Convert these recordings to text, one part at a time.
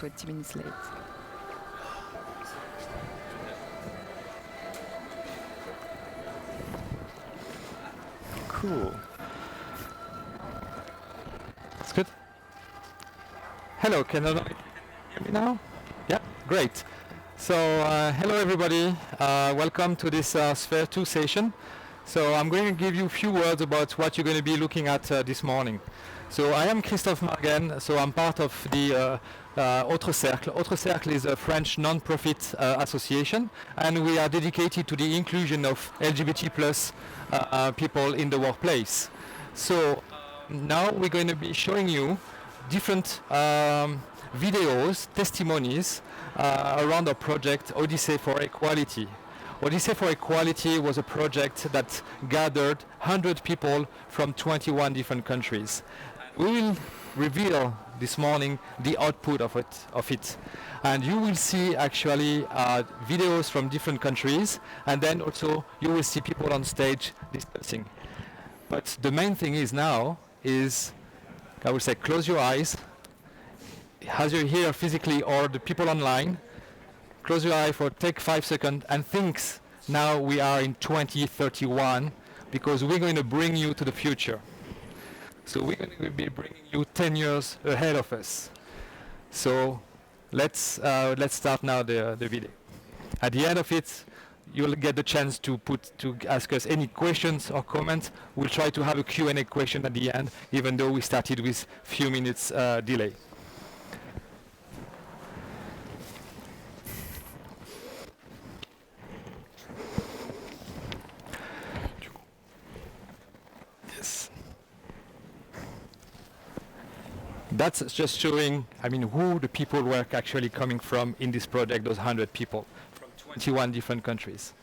20 minutes late. Cool. That's good. Hello, can you hear me now? Yeah, great. So, hello everybody. Welcome to this Sphere 2 session. So I'm going to give you a few words about what you're going to be looking at this morning. So I am Christophe Margen, so I'm part of the Cercle. Cercle is a French non-profit association, and we are dedicated to the inclusion of LGBT plus people in the workplace. So now we're going to be showing you different videos, testimonies around our project Odyssey for Equality. Odyssey for Equality was a project that gathered 100 people from 21 different countries. We will reveal this morning the output of it. And you will see actually videos from different countries, and then also you will see people on stage discussing. But the main thing is now is, I would say, close your eyes, as you're here physically or the people online. Close your eye for take 5 seconds and think now we are in 2031 because we're going to bring you to the future. So we're going to be bringing you 10 years ahead of us. So let's start now the video. At the end of it, you'll get the chance to ask us any questions or comments. We'll try to have a Q&A question at the end, even though we started with few minutes delay. That's just showing, who the people were actually coming from in this project, those 100 people from 21 different countries.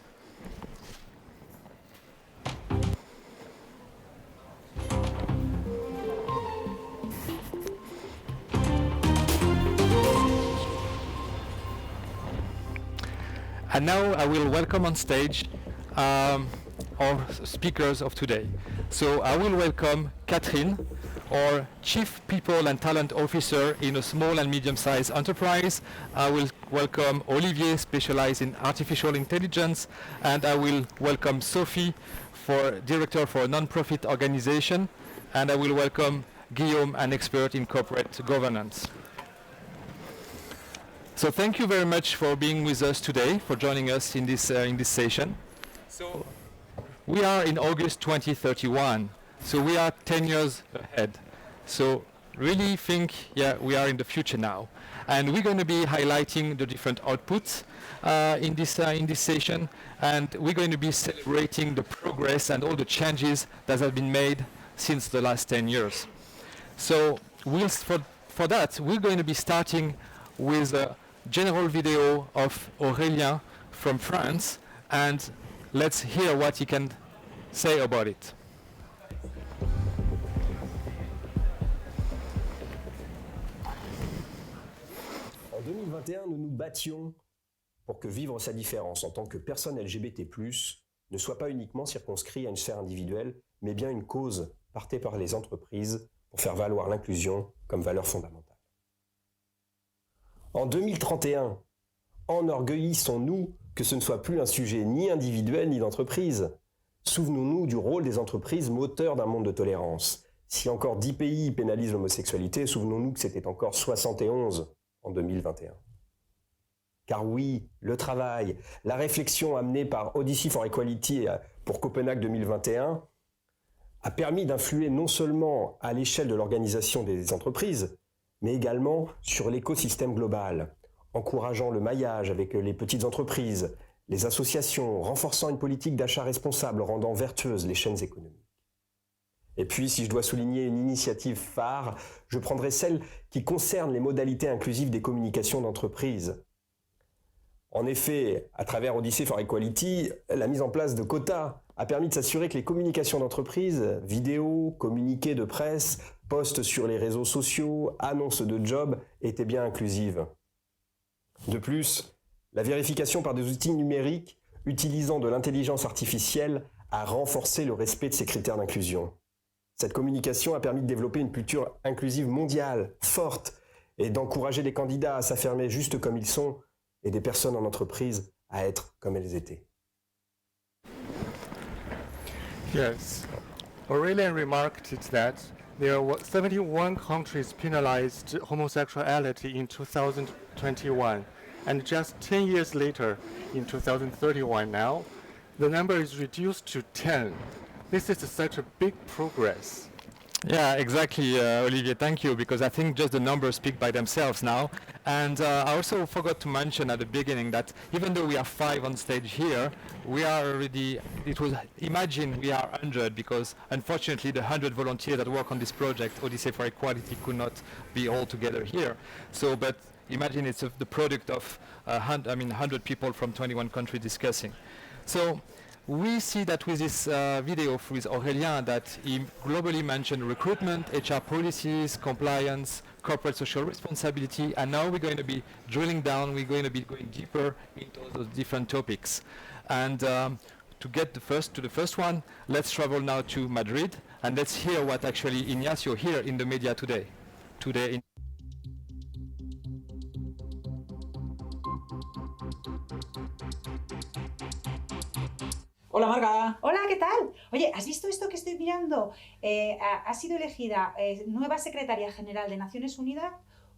And now I will welcome on stage our speakers of today. So I will welcome Catherine, our Chief People and Talent Officer in a small and medium-sized enterprise. I will welcome Olivier, specialized in artificial intelligence, and I will welcome Sophie, Director for a non-profit organization, and I will welcome Guillaume, an expert in corporate governance. So thank you very much for being with us today, for joining us in this session. So we are in August 2031. So we are 10 years ahead. So really think, we are in the future now. And we're going to be highlighting the different outputs in this session. And we're going to be celebrating the progress and all the changes that have been made since the last 10 years. So for that, we're going to be starting with a general video of Aurélien from France. And let's hear what he can say about it. En 2021, nous nous battions pour que vivre sa différence en tant que personne LGBT+, ne soit pas uniquement circonscrit à une sphère individuelle, mais bien une cause portée par les entreprises pour faire valoir l'inclusion comme valeur fondamentale. En 2031, enorgueillissons-nous que ce ne soit plus un sujet ni individuel ni d'entreprise. Souvenons-nous du rôle des entreprises moteurs d'un monde de tolérance. Si encore 10 pays pénalisent l'homosexualité, souvenons-nous que c'était encore 71 en 2021. Car oui, le travail, la réflexion amenée par Odyssey for Equality pour Copenhague 2021 a permis d'influer non seulement à l'échelle de l'organisation des entreprises, mais également sur l'écosystème global, encourageant le maillage avec les petites entreprises, les associations, renforçant une politique d'achat responsable, rendant vertueuses les chaînes économiques. Et puis, si je dois souligner une initiative phare, je prendrai celle qui concerne les modalités inclusives des communications d'entreprise. En effet, à travers Odyssey for Equality, la mise en place de quotas a permis de s'assurer que les communications d'entreprise, vidéos, communiqués de presse, posts sur les réseaux sociaux, annonces de jobs, étaient bien inclusives. De plus, la vérification par des outils numériques utilisant de l'intelligence artificielle a renforcé le respect de ces critères d'inclusion. Cette communication a permis de développer une culture inclusive mondiale, forte, et d'encourager les candidats à s'affirmer juste comme ils sont et des personnes en entreprise à être comme elles étaient. Yes. Aurelian remarked that there were 71 countries penalized homosexuality in 2021, and just 10 years later, in 2031 now, the number is reduced to 10. This is such a big progress. Yeah, exactly, Olivier, thank you, because I think just the numbers speak by themselves now. And I also forgot to mention at the beginning that even though we are 5 on stage here, we are already, imagine we are 100, because unfortunately the 100 volunteers that work on this project, Odyssey for Equality, could not be all together here. So, but imagine it's the product of 100 people from 21 countries discussing. So, we see that with this video with Aurélien that he globally mentioned recruitment, HR policies, compliance, corporate social responsibility, and now we're going to be drilling down, we're going to be going deeper into those different topics. And to get to the first one, let's travel now to Madrid, and let's hear what actually Ignacio here in the media today. Hola Marga. Hola, ¿qué tal? Oye, ¿has visto esto que estoy mirando? Ha sido elegida nueva secretaria general de Naciones Unidas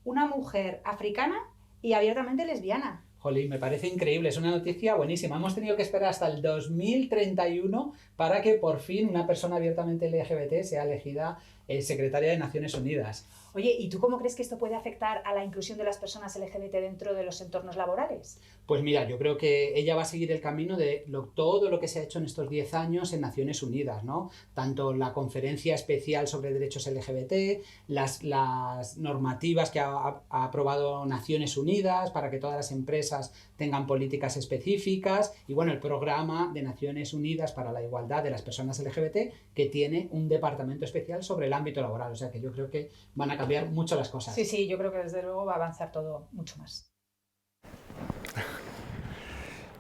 una mujer africana y abiertamente lesbiana. Jolín, me parece increíble, es una noticia buenísima. Hemos tenido que esperar hasta el 2031 para que por fin una persona abiertamente LGBT sea elegida secretaria de Naciones Unidas. Oye, ¿y tú cómo crees que esto puede afectar a la inclusión de las personas LGBT dentro de los entornos laborales? Pues mira, yo creo que ella va a seguir el camino de todo lo que se ha hecho en estos 10 años en Naciones Unidas, ¿no? Tanto la conferencia especial sobre derechos LGBT, las normativas que ha aprobado Naciones Unidas para que todas las empresas tengan políticas específicas y bueno, el programa de Naciones Unidas para la igualdad de las personas LGBT que tiene un departamento especial sobre el ámbito laboral. O sea que yo creo que van a cambiar mucho las cosas. Sí, yo creo que desde luego va a avanzar todo mucho más.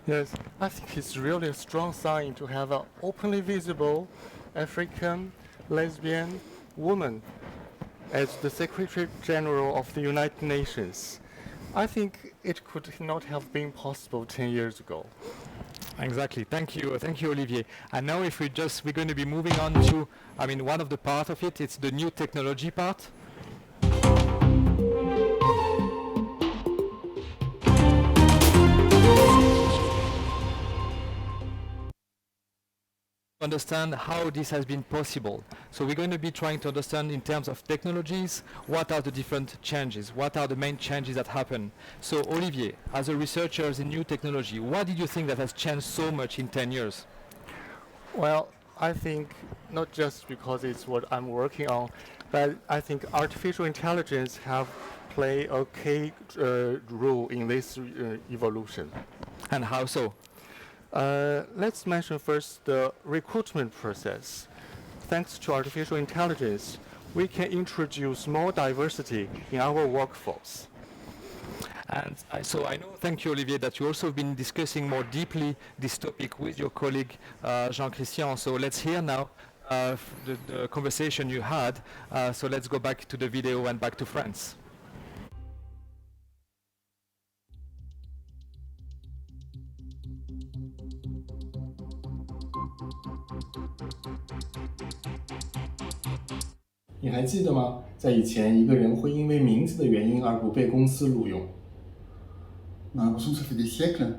Yes, I think it's really a strong sign to have an openly visible African lesbian woman as the Secretary General of the United Nations. I think it could not have been possible 10 years ago. Exactly. Thank you, Olivier. And now if we're going to be moving on to, one of the part of it, it's the new technology part. Understand how this has been possible. So we're going to be trying to understand in terms of technologies, what are the different changes, what are the main changes that happen. So Olivier, as a researcher in new technology, what did you think that has changed so much in 10 years? Well, I think not just because it's what I'm working on, but I think artificial intelligence have played a key role in this evolution. And how so? Let's mention first the recruitment process. Thanks to artificial intelligence, we can introduce more diversity in our workforce. And so I know, thank you Olivier, that you also have been discussing more deeply this topic with your colleague Jean-Christian. So let's hear now the conversation you had. So let's go back to the video and back to France.你还记得吗？在以前，一个人会因为名字的原因而不被公司录用。On a l'impression que ça fait des siècles.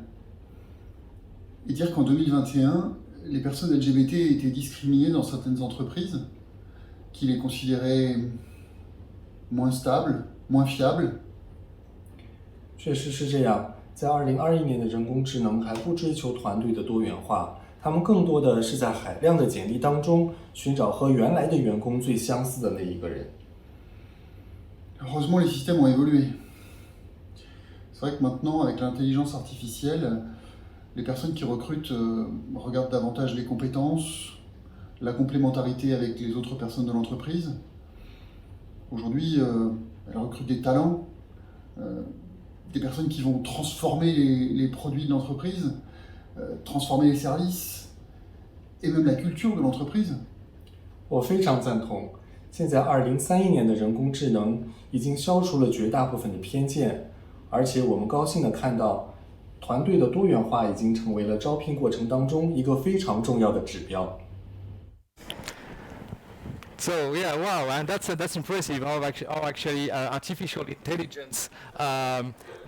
Et dire qu'en 2021, les personnes LGBT étaient discriminées dans certaines entreprises, qui les considéraient moins stables, moins fiables. 确实是这样，在2021年的人工智能还不追求团队的多元化。他们更多的是在海量的简历当中寻找和原来的员工最相似的那一个人。Heureusement, les systèmes ont évolué. C'est vrai que maintenant, avec l'intelligence artificielle, les personnes qui recrutent regardent davantage les compétences, la complémentarité avec les autres personnes de l'entreprise. Aujourd'hui, elles recrutent des talents, des personnes qui vont transformer les produits de l'entreprise, transformer les services et même la culture de l'entreprise. 我非常赞同，现在2031年的人工智能已经消除了绝大部分的偏见，而且我们高兴地看到，团队的多元化已经成为了招聘过程当中一个非常重要的指标。So yeah, wow, and that's impressive. How actually artificial intelligence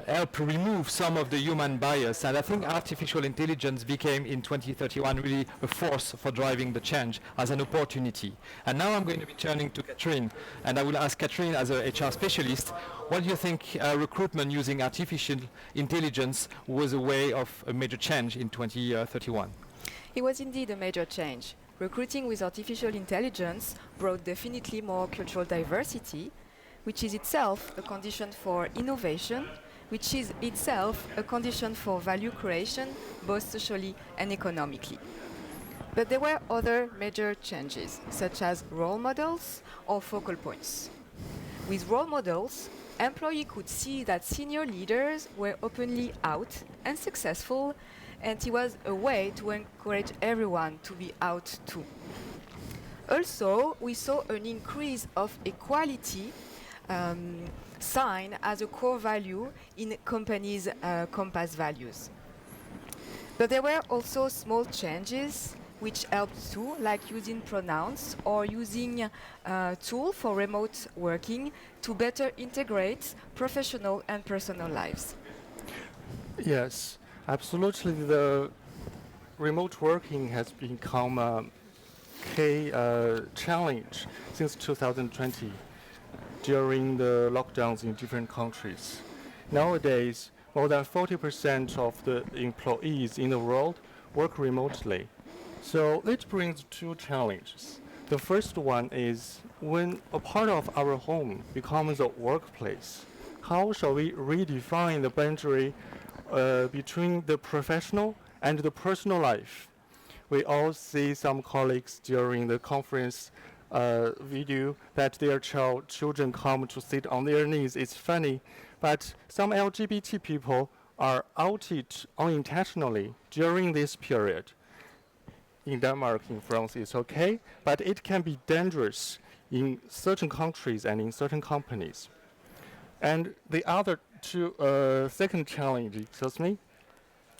help remove some of the human bias, and I think artificial intelligence became in 2031 really a force for driving the change as an opportunity. And now I'm going to be turning to Catherine, and I will ask Catherine, as a HR specialist, what do you think recruitment using artificial intelligence was a way of a major change in 2031? It was indeed a major change. Recruiting with artificial intelligence brought definitely more cultural diversity, which is itself a condition for innovation, which is itself a condition for value creation, both socially and economically. But there were other major changes, such as role models or focal points. With role models, employees could see that senior leaders were openly out and successful, and it was a way to encourage everyone to be out too. Also, we saw an increase of equality sign as a core value in companies' compass values. But there were also small changes which helped too, like using pronouns or using a tool for remote working to better integrate professional and personal lives. Yes, absolutely. The remote working has become a key challenge since 2020 during the lockdowns in different countries. Nowadays, more than 40% of the employees in the world work remotely. So it brings two challenges. The first one is when a part of our home becomes a workplace, how shall we redefine the boundary between the professional and the personal life? We all see some colleagues during the conference video that their children come to sit on their knees. It's funny, but some LGBT people are outed unintentionally during this period. In Denmark, in France, it's okay, but it can be dangerous in certain countries and in certain companies. And the other second challenge,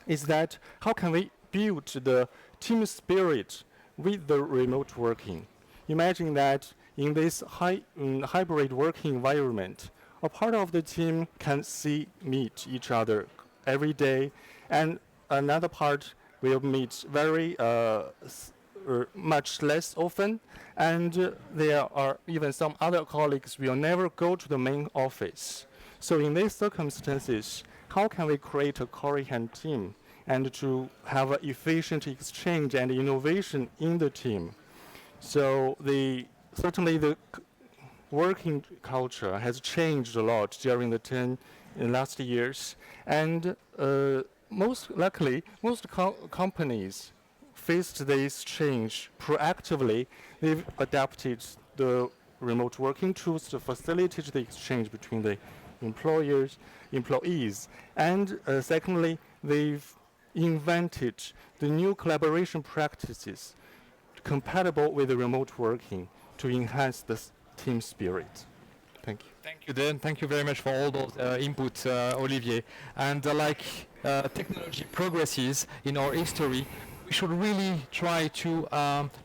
is that how can we build the team spirit with the remote working? Imagine that in this hybrid working environment, a part of the team can meet each other every day, and another part will meet very much less often, and there are even some other colleagues will never go to the main office. So in these circumstances, how can we create a coherent team and to have an efficient exchange and innovation in the team? So certainly the working culture has changed a lot during the last years, and most companies faced this change proactively. They've adapted the remote working tools to facilitate the exchange between the employees, and secondly, they've invented the new collaboration practices compatible with the remote working to enhance the team spirit. Thank you. Thank you, Dan. Thank you very much for all those inputs, Olivier. And technology progresses in our history, we should really try to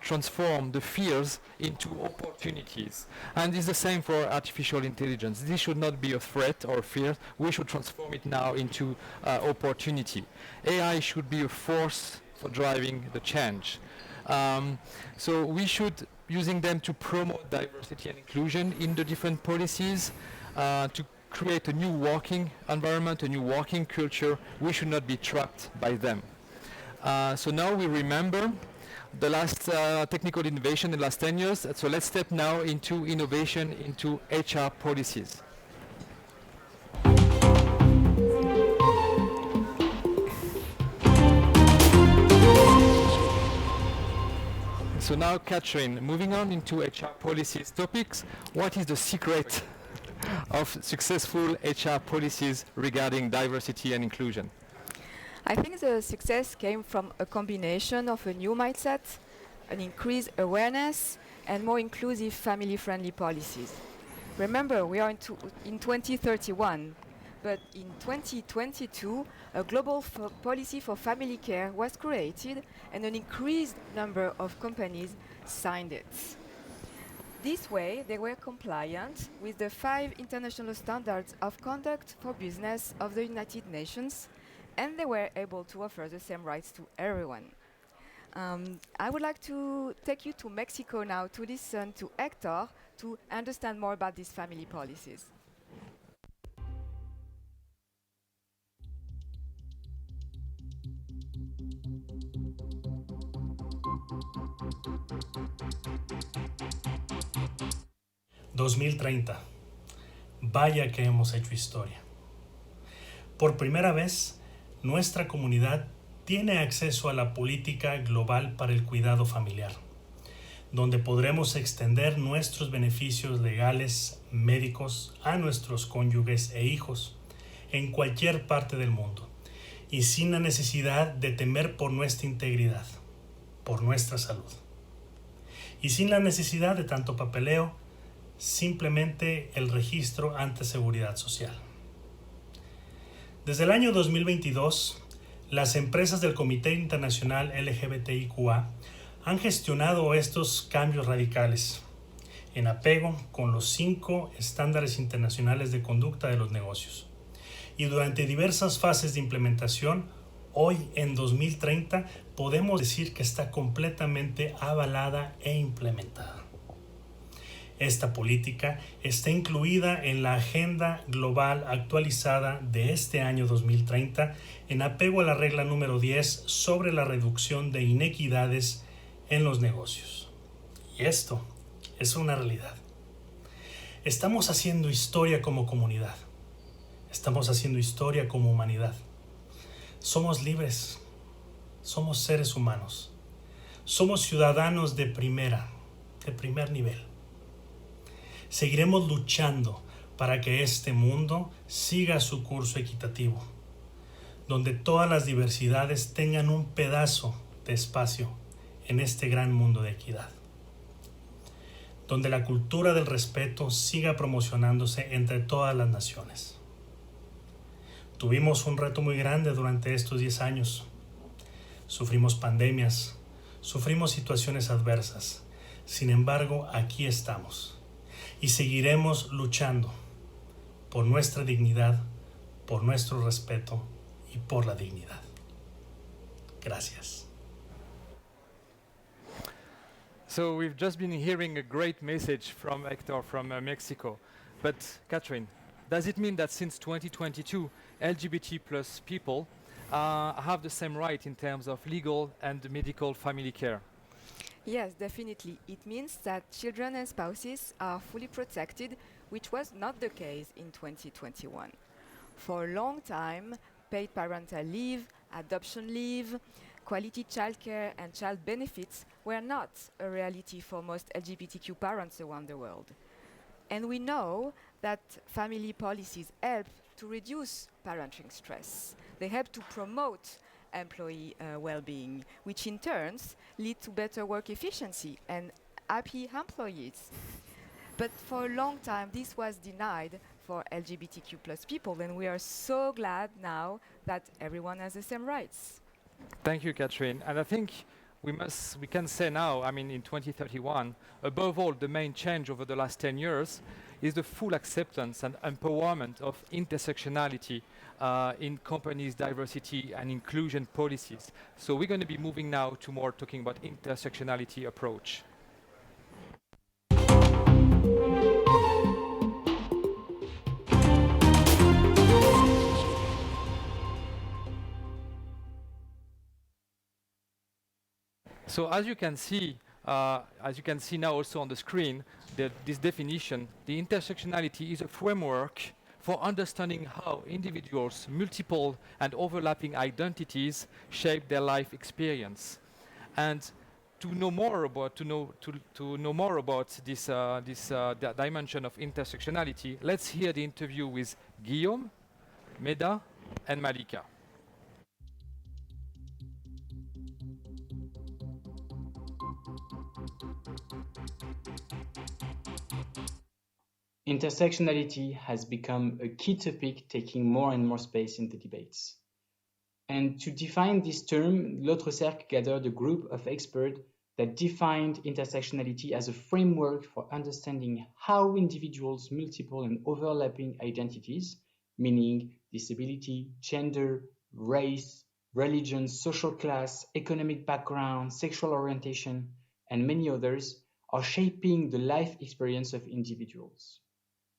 transform the fears into opportunities. And it's the same for artificial intelligence. This should not be a threat or fear. We should transform it now into opportunity. AI should be a force for driving the change. So we should using them to promote diversity and inclusion in the different policies, to create a new working environment, a new working culture. We should not be trapped by them. So now we remember the last technical innovation in the last 10 years. So let's step now into innovation into HR policies. So now, Catherine, moving on into HR policies topics, what is the secret of successful HR policies regarding diversity and inclusion? I think the success came from a combination of a new mindset, an increased awareness, and more inclusive family-friendly policies. Remember, we are in 2031, but in 2022, a global policy for family care was created and an increased number of companies signed it. This way, they were compliant with the 5 international standards of conduct for business of the United Nations, and they were able to offer the same rights to everyone. I would like to take you to Mexico now to listen to Hector to understand more about these family policies. ...2030. Vaya que hemos hecho historia. Por primera vez, nuestra comunidad tiene acceso a la política global para el cuidado familiar, donde podremos extender nuestros beneficios legales, médicos, a nuestros cónyuges e hijos en cualquier parte del mundo, y sin la necesidad de temer por nuestra integridad, por nuestra salud. Y sin la necesidad de tanto papeleo, simplemente el registro ante Seguridad Social. Desde el año 2022, las empresas del Comité Internacional LGBTQIA han gestionado estos cambios radicales en apego con los 5 estándares internacionales de conducta de los negocios. Y durante diversas fases de implementación, hoy en 2030 podemos decir que está completamente avalada e implementada. Esta política está incluida en la Agenda Global actualizada de este año 2030 en apego a la regla número 10 sobre la reducción de inequidades en los negocios. Y esto es una realidad. Estamos haciendo historia como comunidad. Estamos haciendo historia como humanidad. Somos libres. Somos seres humanos. Somos ciudadanos de primer nivel. Seguiremos luchando para que este mundo siga su curso equitativo, donde todas las diversidades tengan un pedazo de espacio en este gran mundo de equidad, donde la cultura del respeto siga promocionándose entre todas las naciones. Tuvimos un reto muy grande durante estos 10 años. Sufrimos pandemias, sufrimos situaciones adversas. Sin embargo, aquí estamos. Y seguiremos luchando por nuestra dignidad, por nuestro respeto y por la dignidad. Gracias. So we've just been hearing a great message from Hector from Mexico. But Catherine, does it mean that since 2022, LGBT plus people have the same right in terms of legal and medical family care? Yes, definitely. It means that children and spouses are fully protected, which was not the case in 2021. For a long time, paid parental leave, adoption leave, quality childcare and child benefits were not a reality for most LGBTQ parents around the world. And we know that family policies help to reduce parenting stress. They help to promote employee well-being, which in turns lead to better work efficiency and happy employees. But for a long time, this was denied for LGBTQ plus people, and we are so glad now that everyone has the same rights. Thank you, Catherine. And I think we can say now, I mean, in 2031, above all, the main change over the last 10 years is the full acceptance and empowerment of intersectionality in companies' diversity and inclusion policies. So we're going to be moving now to more talking about intersectionality approach. So as you can see now also on the screen, this definition, the intersectionality is a framework for understanding how individuals' multiple and overlapping identities shape their life experience. And to know more about this dimension of intersectionality, let's hear the interview with Guillaume, Meda, and Malika. intersectionality has become a key topic taking more and more space in the debates. And to define this term, L'Autre Cercle gathered a group of experts that defined intersectionality as a framework for understanding how individuals' multiple and overlapping identities, meaning disability, gender, race, religion, social class, economic background, sexual orientation, and many others, are shaping the life experience of individuals.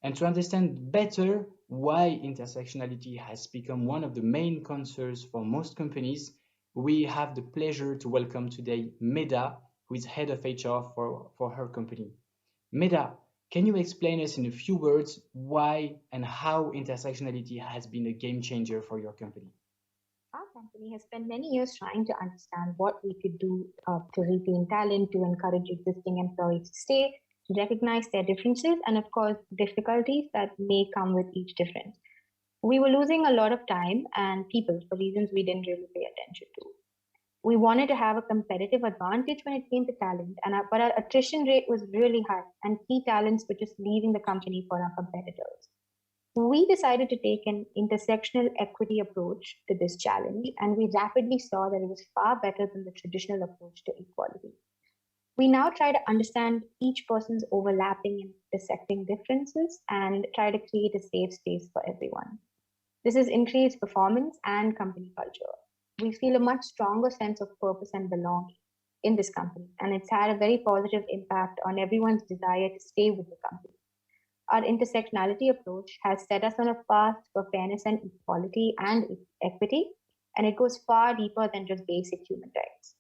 And to understand better why intersectionality has become one of the main concerns for most companies, we have the pleasure to welcome today Meda, who is head of HR for her company. Meda, can you explain us in a few words why and how intersectionality has been a game changer for your company? Our company has spent many years trying to understand what we could do to retain talent, to encourage existing employees to stay, to recognize their differences, and of course, difficulties that may come with each difference. We were losing a lot of time and people for reasons we didn't really pay attention to. We wanted to have a competitive advantage when it came to talent, but our attrition rate was really high, and key talents were just leaving the company for our competitors. We decided to take an intersectional equity approach to this challenge, and we rapidly saw that it was far better than the traditional approach to equality. We now try to understand each person's overlapping and intersecting differences and try to create a safe space for everyone. This has increased performance and company culture. We feel a much stronger sense of purpose and belonging in this company, and it's had a very positive impact on everyone's desire to stay with the company. Our intersectionality approach has set us on a path for fairness and equality and equity, and it goes far deeper than just basic human rights.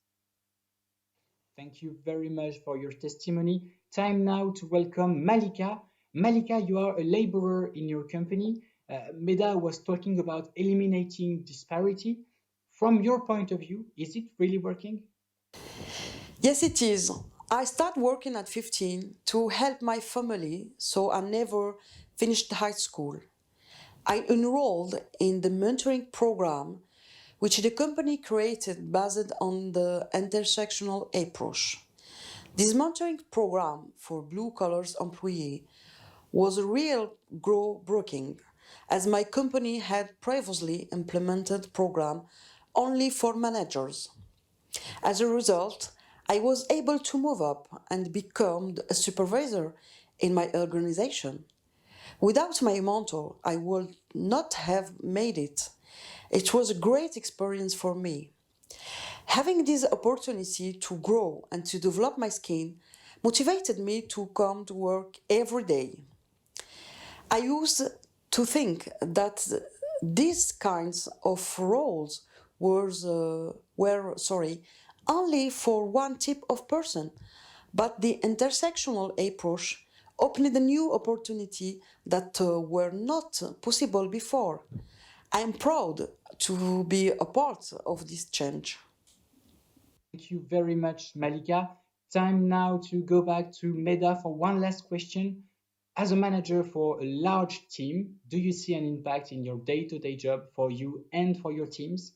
Thank you very much for your testimony. Time now to welcome Malika. Malika, you are a laborer in your company. Meda was talking about eliminating disparity. From your point of view, is it really working? Yes, it is. I started working at 15 to help my family, so I never finished high school. I enrolled in the mentoring program, which the company created based on the intersectional approach. This mentoring program for blue-collar employees was a real groundbreaking, as my company had previously implemented program only for managers. As a result, I was able to move up and become a supervisor in my organization. Without my mentor, I would not have made it. It was a great experience for me. Having this opportunity to grow and to develop my skill motivated me to come to work every day. I used to think that these kinds of roles were only for one type of person, but the intersectional approach opened a new opportunity that were not possible before. I am proud to be a part of this change. Thank you very much, Malika. Time now to go back to Meda for one last question. As a manager for a large team, do you see an impact in your day-to-day job for you and for your teams?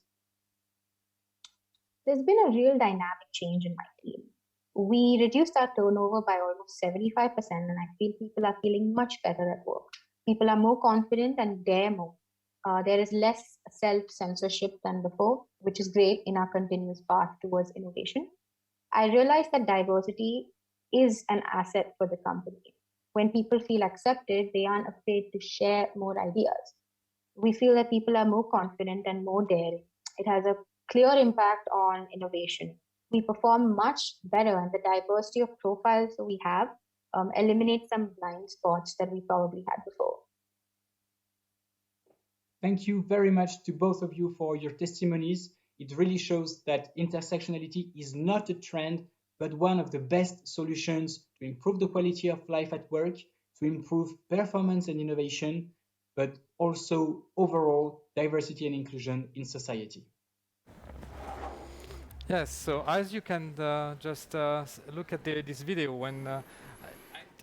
There's been a real dynamic change in my team. We reduced our turnover by almost 75%, and I feel people are feeling much better at work. People are more confident and dare more. There is less self-censorship than before, which is great in our continuous path towards innovation. I realize that diversity is an asset for the company. When people feel accepted, they aren't afraid to share more ideas. We feel that people are more confident and more daring. It has a clear impact on innovation. We perform much better, and the diversity of profiles that we have eliminates some blind spots that we probably had before. Thank you very much to both of you for your testimonies. It really shows that intersectionality is not a trend, but one of the best solutions to improve the quality of life at work, to improve performance and innovation, but also overall diversity and inclusion in society. Yes, so as you can just look at this video, when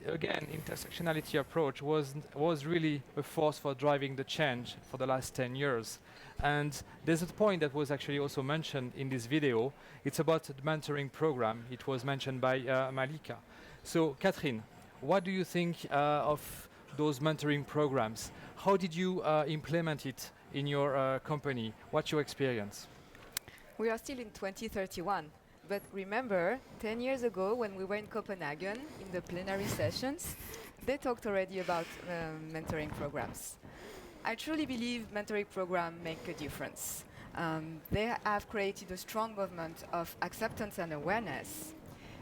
again, intersectionality approach was really a force for driving the change for the last 10 years. And there's a point that was actually also mentioned in this video. It's about the mentoring program. It was mentioned by Malika. So, Catherine, what do you think of those mentoring programs. How did you implement it in your company? What's your experience? We are still in 2031, but remember, 10 years ago when we were in Copenhagen in the plenary sessions, they talked already about mentoring programs. I truly believe mentoring programs make a difference. They have created a strong movement of acceptance and awareness.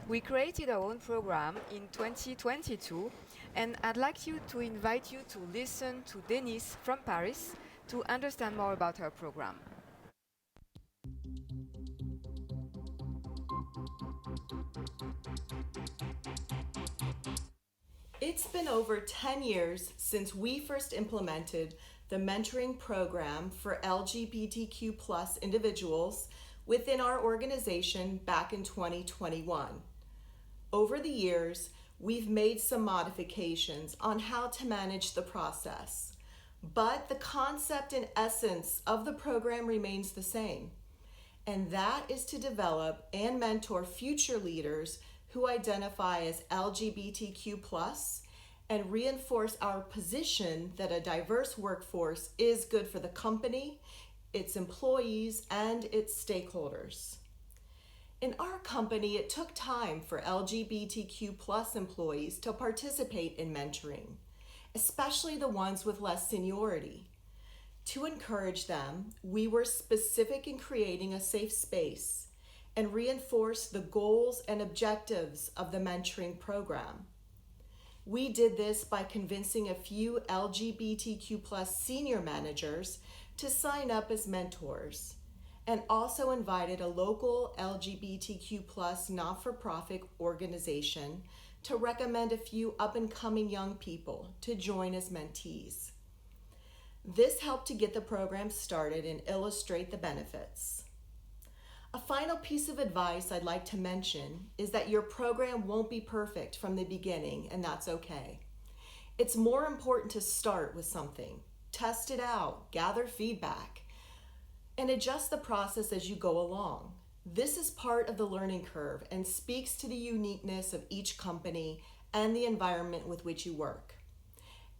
We created our own program in 2022, and I'd like to invite you to listen to Denise from Paris to understand more about her program. It's been over 10 years since we first implemented the mentoring program for LGBTQ plus individuals within our organization back in 2021. Over the years, we've made some modifications on how to manage the process, but the concept and essence of the program remains the same, and that is to develop and mentor future leaders who identify as LGBTQ plus and reinforce our position that a diverse workforce is good for the company, its employees, and its stakeholders. In our company, it took time for LGBTQ plus employees to participate in mentoring, especially the ones with less seniority. To encourage them, we were specific in creating a safe space and reinforce the goals and objectives of the mentoring program. We did this by convincing a few LGBTQ plus senior managers to sign up as mentors, and also invited a local LGBTQ plus not-for-profit organization to recommend a few up-and-coming young people to join as mentees. This helped to get the program started and illustrate the benefits. A final piece of advice I'd like to mention is that your program won't be perfect from the beginning, and that's okay. It's more important to start with something, test it out, gather feedback, and adjust the process as you go along. This is part of the learning curve and speaks to the uniqueness of each company and the environment with which you work.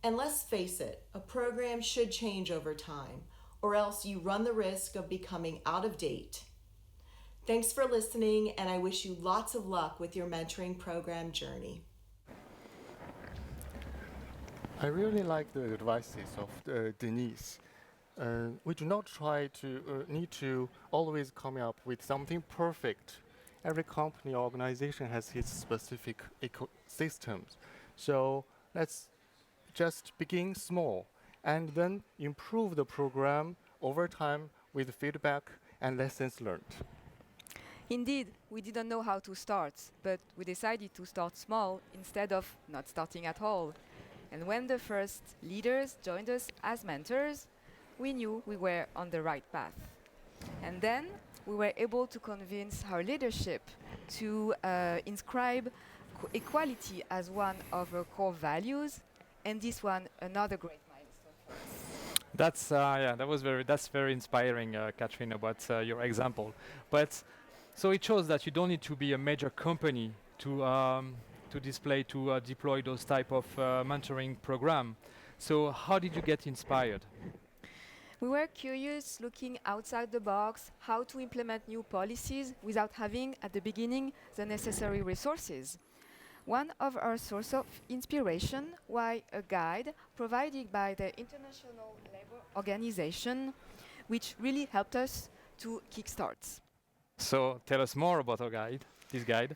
And let's face it, a program should change over time, or else you run the risk of becoming out of date. Thanks for listening, and I wish you lots of luck with your mentoring program journey. I really like the advices of Denise. We do not need to always come up with something perfect. Every company or organization has its specific ecosystems. So let's just begin small and then improve the program over time with feedback and lessons learned. Indeed, we didn't know how to start, but we decided to start small instead of not starting at all. And when the first leaders joined us as mentors, we knew we were on the right path. And then we were able to convince our leadership to inscribe equality as one of our core values, and this one another great milestone for us. That's very inspiring, Catherine, about your example. But so it shows that you don't need to be a major company to deploy those type of mentoring program. So how did you get inspired? We were curious, looking outside the box, how to implement new policies without having, at the beginning, the necessary resources. One of our sources of inspiration was a guide provided by the International Labour Organization, which really helped us to kickstart. So tell us more about this guide.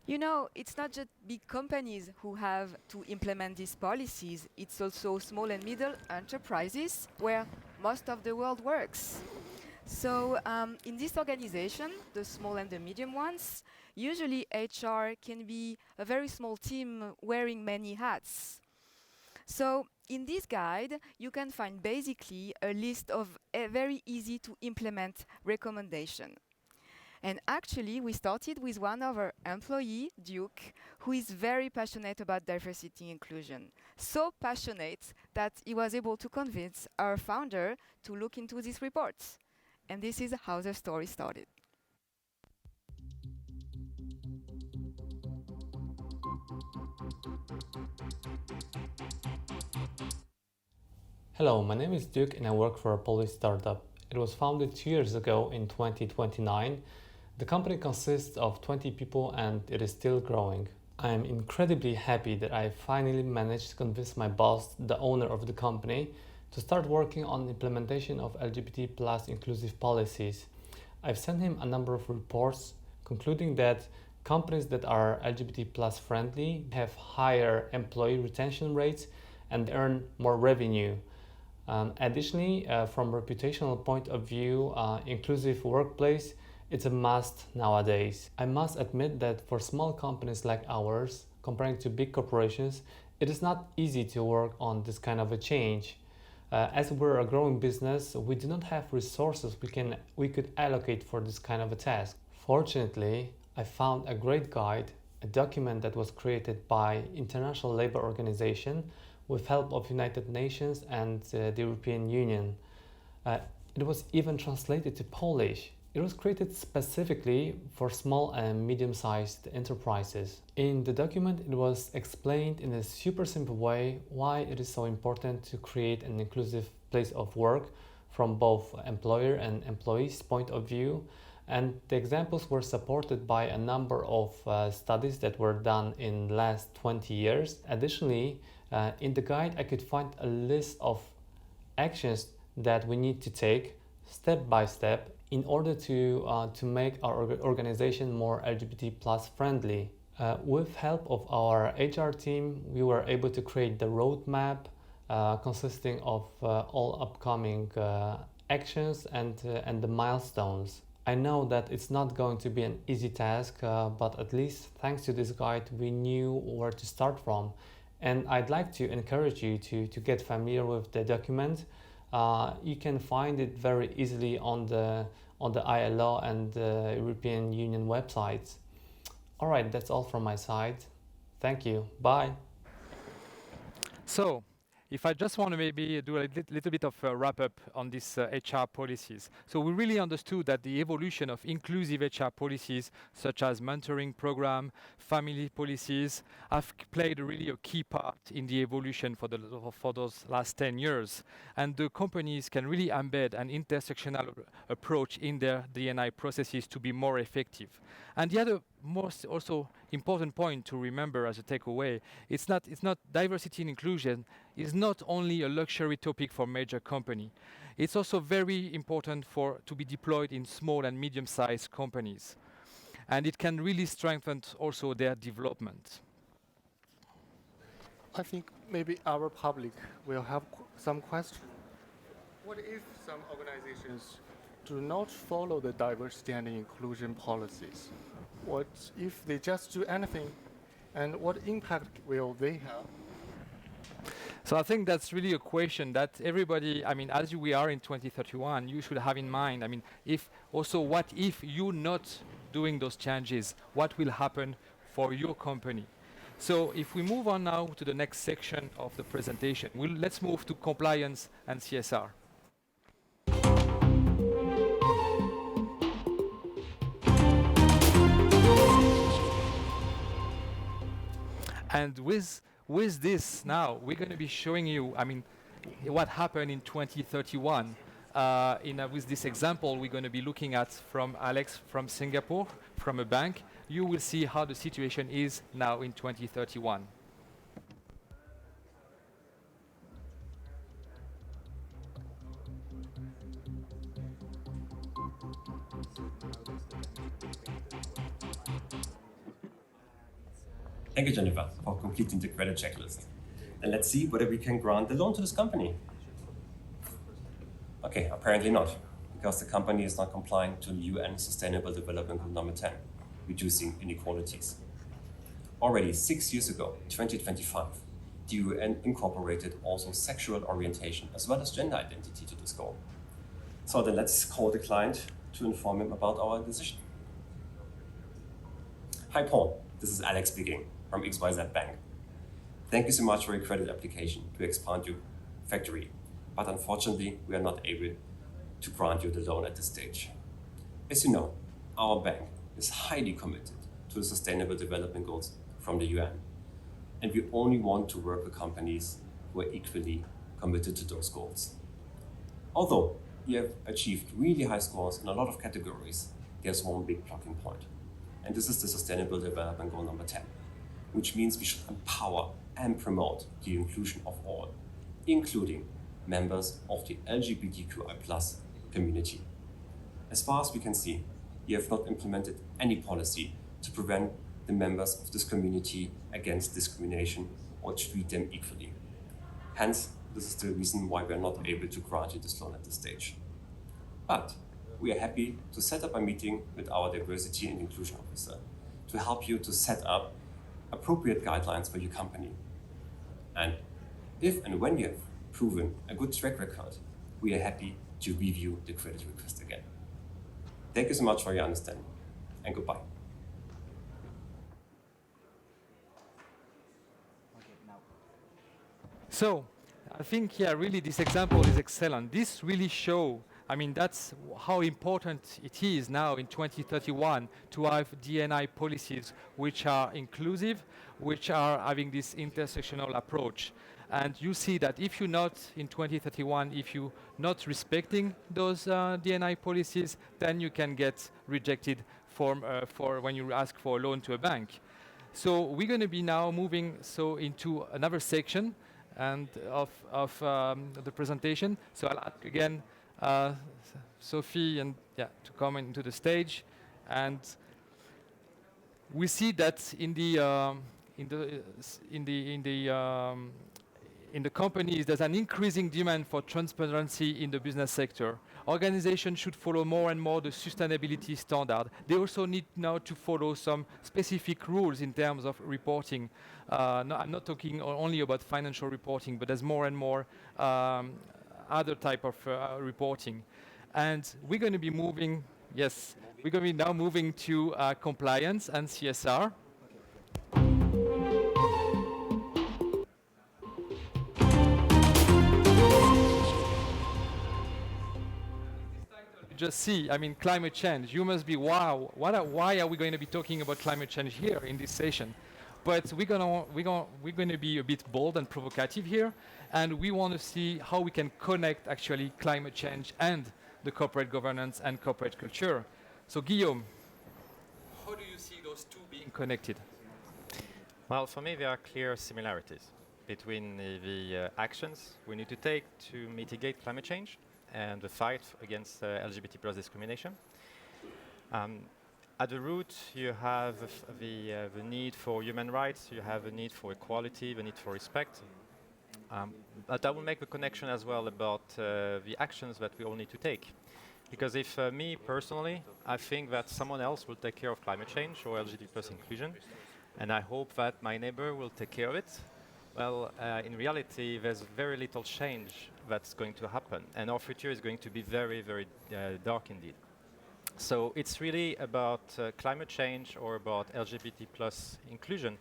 You know, it's not just big companies who have to implement these policies, it's also small and middle enterprises where most of the world works. So in this organization, the small and the medium ones, usually HR can be a very small team wearing many hats. So in this guide, you can find basically a list of very easy to implement recommendations. And actually, we started with one of our employees, Duke, who is very passionate about diversity and inclusion. So passionate that he was able to convince our founder to look into these reports. And this is how the story started. Hello, my name is Duke and I work for a Polish startup. It was founded 2 years ago in 2029. The company consists of 20 people and it is still growing. I am incredibly happy that I finally managed to convince my boss, the owner of the company, to start working on the implementation of LGBT plus inclusive policies. I've sent him a number of reports concluding that companies that are LGBT plus friendly have higher employee retention rates and earn more revenue. Additionally, from a reputational point of view, inclusive workplace, it's a must nowadays. I must admit that for small companies like ours, comparing to big corporations, it is not easy to work on this kind of a change. As we're a growing business, we do not have resources we could allocate for this kind of a task. Fortunately, I found a great guide, a document that was created by International Labour Organization with help of United Nations and the European Union. It was even translated to Polish. It was created specifically for small and medium-sized enterprises. In the document, it was explained in a super simple way why it is so important to create an inclusive place of work from both employer and employees' point of view. And the examples were supported by a number of studies that were done in the last 20 years. Additionally, in the guide, I could find a list of actions that we need to take step by step in order to make our organization more LGBT plus friendly. With help of our HR team, we were able to create the roadmap consisting of all upcoming actions and the milestones. I know that it's not going to be an easy task, but at least thanks to this guide, we knew where to start from. And I'd like to encourage you to get familiar with the document. You can find it very easily on the ILO and the European Union websites. All right, that's all from my side. Thank you. Bye. So, if I just want to maybe do a little bit of a wrap up on these HR policies. So we really understood that the evolution of inclusive HR policies, such as mentoring program, family policies, have played really a key part in the evolution for those last 10 years. And the companies can really embed an intersectional approach in their D&I processes to be more effective. And the other most also important point to remember as a takeaway, it's not diversity and inclusion is not only a luxury topic for major company. It's also very important to be deployed in small and medium-sized companies. And it can really strengthen also their development. I think maybe our public will have some questions. What if some organizations do not follow the diversity and inclusion policies? What if they just do anything, and what impact will they have? So I think that's really a question that everybody, as we are in 2031, you should have in mind. What if you're not doing those changes? What will happen for your company? So if we move on now to the next section of the presentation, let's move to compliance and CSR. And with this now, we're going to be showing you, what happened in 2031. With this example, we're going to be looking at from Alex from Singapore, from a bank. You will see how the situation is now in 2031. Thank you, Jennifer, for completing the credit checklist. And let's see whether we can grant the loan to this company. Okay, apparently not, because the company is not complying to UN Sustainable Development Goal number 10, reducing inequalities. Already 6 years ago, 2025, the UN incorporated also sexual orientation as well as gender identity to this goal. So then let's call the client to inform him about our decision. Hi, Paul. This is Alex speaking from XYZ Bank. Thank you so much for your credit application to expand your factory, but unfortunately, we are not able to grant you the loan at this stage. As you know, our bank is highly committed to the Sustainable Development Goals from the UN, and we only want to work with companies who are equally committed to those goals. Although you have achieved really high scores in a lot of categories, there's one big blocking point. And this is the Sustainable Development Goal number 10, which means we should empower and promote the inclusion of all, including members of the LGBTQI+ community. As far as we can see, you have not implemented any policy to prevent the members of this community against discrimination or treat them equally. Hence, this is the reason why we are not able to grant you this loan at this stage. But we are happy to set up a meeting with our diversity and inclusion officer to help you to set up appropriate guidelines for your company. And if and when you have proven a good track record, we are happy to review the credit request again. Thank you so much for your understanding, and goodbye. So, I think, yeah, really this example is excellent. This really shows, I mean, that's how important it is now in 2031 to have D&I policies which are inclusive, which are having this intersectional approach. And you see that if you're not in 2031, if you're not respecting those D&I policies, then you can get rejected for when you ask for a loan to a bank. So we're going to be now moving into another section and of the presentation. So I'll ask again Sophie and to come into the stage, and we see that in the companies there's an increasing demand for transparency in the business sector. Organizations should follow more and more the sustainability standard. They also need now to follow some specific rules in terms of reporting. No, I'm not talking only about financial reporting, but there's more and more other type of reporting. And we're going to be moving, we're going to be now moving to compliance and CSR. Just see, I mean, climate change. You must be, wow, why are we going to be talking about climate change here in this session? But we're going to be a bit bold and provocative here, and we want to see how we can connect actually climate change and the corporate governance and corporate culture. So Guillaume, how do you see those two being connected? Well, for me, there are clear similarities between the actions we need to take to mitigate climate change and the fight against LGBT plus discrimination. At the root, you have the need for human rights, you have the need for equality, the need for respect. But I will make the connection as well about the actions that we all need to take. Because if me personally, I think that someone else will take care of climate change or LGBT plus inclusion, and I hope that my neighbor will take care of it, well, in reality, there's very little change that's going to happen, and our future is going to be very, very dark indeed. So it's really about climate change or about LGBT plus inclusion.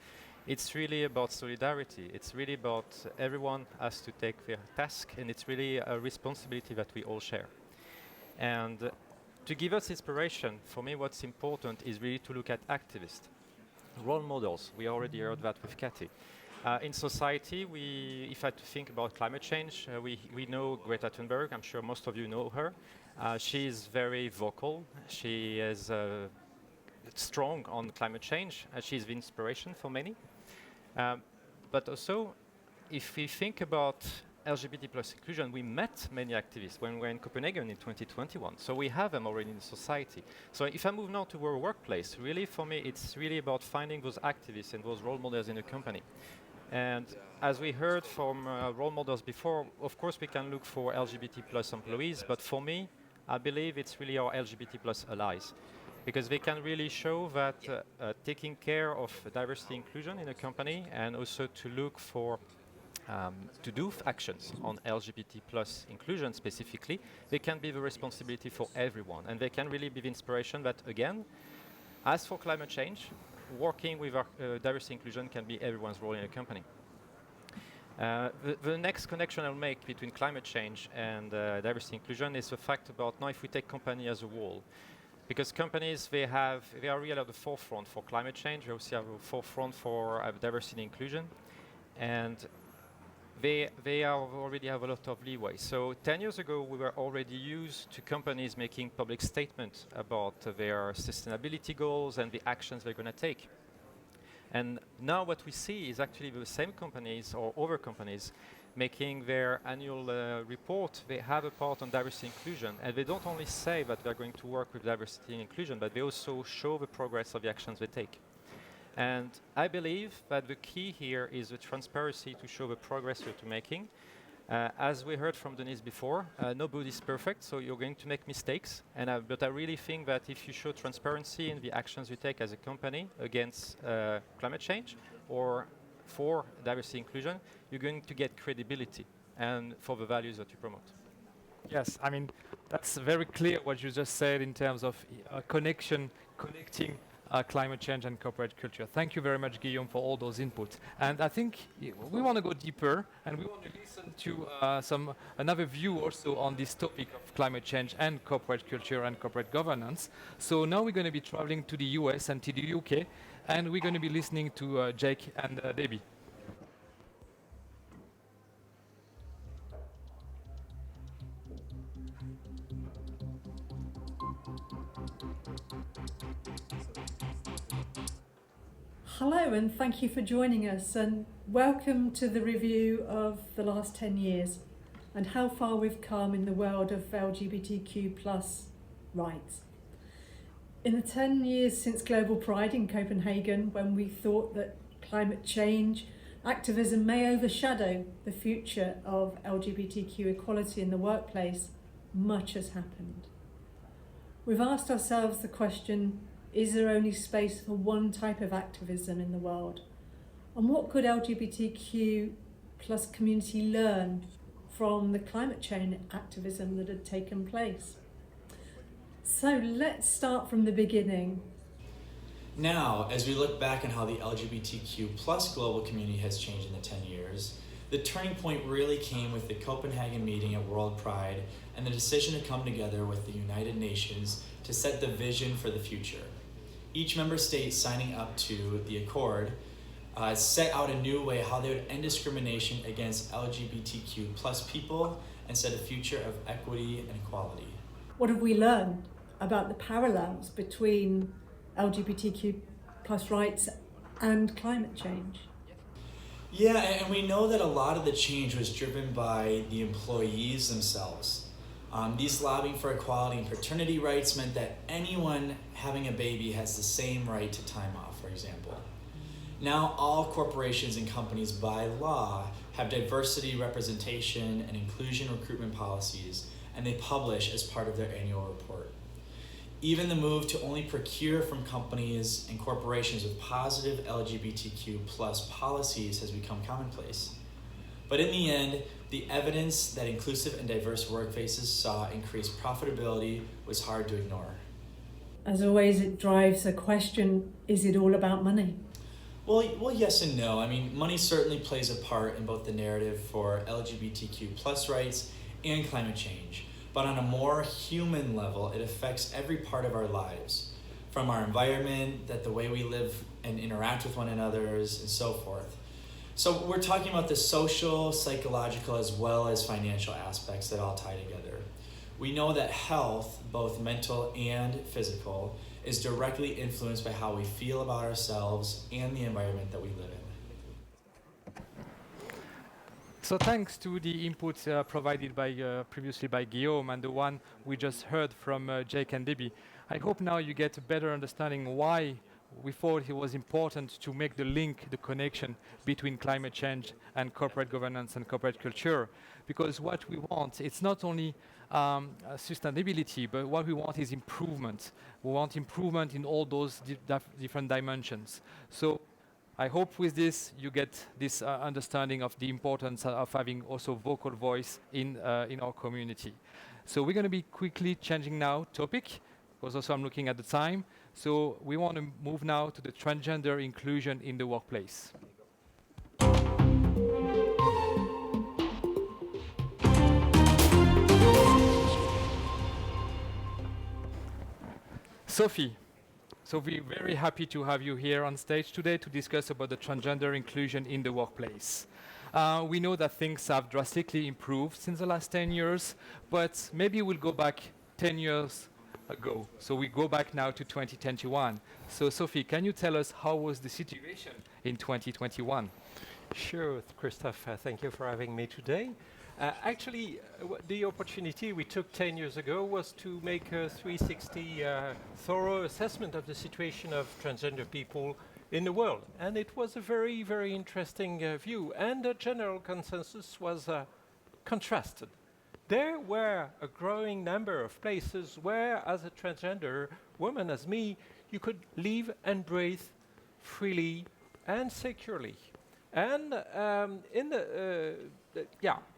It's really about solidarity. It's really about everyone has to take their task, and it's really a responsibility that we all share. And to give us inspiration, for me what's important is really to look at activists, role models. We already heard that with Cathy. In society, if I had to think about climate change, we know Greta Thunberg. I'm sure most of you know her. She is very vocal. She is strong on climate change. She's the inspiration for many. But also, if we think about LGBT plus inclusion, we met many activists when we were in Copenhagen in 2021. So we have them already in society. So if I move now to our workplace, really for me, it's really about finding those activists and those role models in the company. And as we heard from role models before, of course we can look for LGBT plus employees, but for me, I believe it's really our LGBT plus allies, because they can really show that taking care of diversity inclusion in a company and also to look for to do actions on LGBT plus inclusion specifically, they can be the responsibility for everyone, and they can really be the inspiration that, again, as for climate change, working with our diversity inclusion can be everyone's role in a company. The next connection I'll make between climate change and diversity inclusion is the fact about now if we take company as a whole. Because companies, they are really at the forefront for climate change, they also have a forefront for diversity and inclusion. And they already have a lot of leeway. So 10 years ago, we were already used to companies making public statements about their sustainability goals and the actions they're going to take. And now what we see is actually the same companies or other companies making their annual report. They have a part on diversity and inclusion, and they don't only say that they're going to work with diversity and inclusion, but they also show the progress of the actions they take. And I believe that the key here is the transparency to show the progress you're making. As we heard from Denise before, nobody's perfect, so you're going to make mistakes. But I really think that if you show transparency in the actions you take as a company against climate change or for diversity inclusion, you're going to get credibility and for the values that you promote. Yes, I mean, that's very clear what you just said in terms of connecting climate change and corporate culture. Thank you very much, Guillaume, for all those inputs. And I think we want to go deeper, and we want to listen to another view also on this topic of climate change and corporate culture and corporate governance. So now we're going to be traveling to the US and to the UK, and we're going to be listening to Jake and Debbie. Hello, and thank you for joining us, and welcome to the review of the last 10 years and how far we've come in the world of LGBTQ+ rights. In the 10 years since Global Pride in Copenhagen, when we thought that climate change activism may overshadow the future of LGBTQ equality in the workplace, much has happened. We've asked ourselves the question, is there only space for one type of activism in the world? And what could LGBTQ+ community learn from the climate change activism that had taken place? So let's start from the beginning. Now, as we look back on how the LGBTQ+ global community has changed in the 10 years, the turning point really came with the Copenhagen meeting at World Pride and the decision to come together with the United Nations to set the vision for the future. Each member state signing up to the accord set out a new way how they would end discrimination against LGBTQ+ people and set a future of equity and equality. What have we learned about the parallels between LGBTQ+ rights and climate change? Yeah, and we know that a lot of the change was driven by the employees themselves. These lobbying for equality and paternity rights meant that anyone having a baby has the same right to time off, for example. Now all corporations and companies by law have diversity representation and inclusion recruitment policies, and they publish as part of their annual report. Even the move to only procure from companies and corporations with positive LGBTQ+ policies has become commonplace. But in the end, the evidence that inclusive and diverse workplaces saw increased profitability was hard to ignore. As always, it drives a question, is it all about money? Well, yes and no. I mean, money certainly plays a part in both the narrative for LGBTQ+ rights and climate change. But on a more human level, it affects every part of our lives, from our environment, that the way we live and interact with one another, and so forth. So we're talking about the social, psychological, as well as financial aspects that all tie together. We know that health, both mental and physical, is directly influenced by how we feel about ourselves and the environment that we live in. So thanks to the inputs provided previously by Guillaume and the one we just heard from Jake and Debbie, I hope now you get a better understanding why we thought it was important to make the link, the connection between climate change and corporate governance and corporate culture. Because what we want, it's not only sustainability, but what we want is improvement. We want improvement in all those different dimensions. So I hope with this you get this understanding of the importance of having also vocal voice in our community. So we're going to be quickly changing now topic, because also I'm looking at the time. So we want to move now to the transgender inclusion in the workplace. Sophie, we're very happy to have you here on stage today to discuss about the transgender inclusion in the workplace. We know that things have drastically improved since the last 10 years, but maybe we'll go back 10 years ago. So we go back now to 2021. So Sophie, can you tell us how was the situation in 2021? Sure, Christophe, thank you for having me today. Actually, the opportunity we took 10 years ago was to make a 360 thorough assessment of the situation of transgender people in the world. And it was a very, very interesting view. And the general consensus was contrasted. There were a growing number of places where, as a transgender woman, as me, you could live and breathe freely and securely. And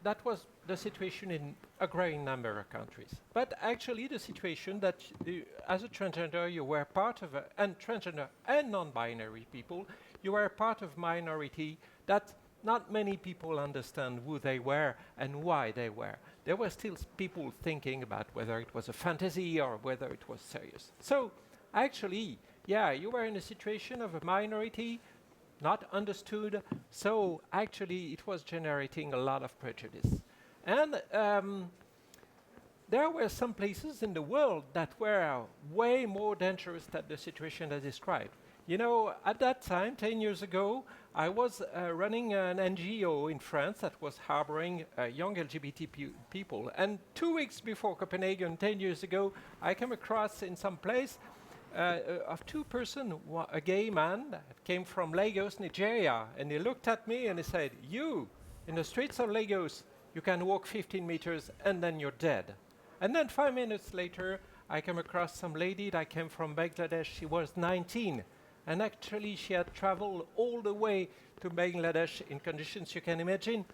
that was the situation in a growing number of countries. But actually the situation that as a transgender you were part of, and transgender and non-binary people, you were part of minority that not many people understand who they were and why they were. There were still people thinking about whether it was a fantasy or whether it was serious. So actually, yeah, you were in a situation of a minority, not understood, so actually it was generating a lot of prejudice. And there were some places in the world that were way more dangerous than the situation I described. You know, at that time, 10 years ago, I was running an NGO in France that was harboring young LGBT people. And 2 weeks before Copenhagen, 10 years ago, I came across in some place of two persons, a gay man that came from Lagos, Nigeria, and he looked at me and he said, "You, in the streets of Lagos, you can walk 15 meters and then you're dead." And then 5 minutes later, I came across some lady that came from Bangladesh. She was 19, and actually she had traveled all the way to Bangladesh in conditions you can imagine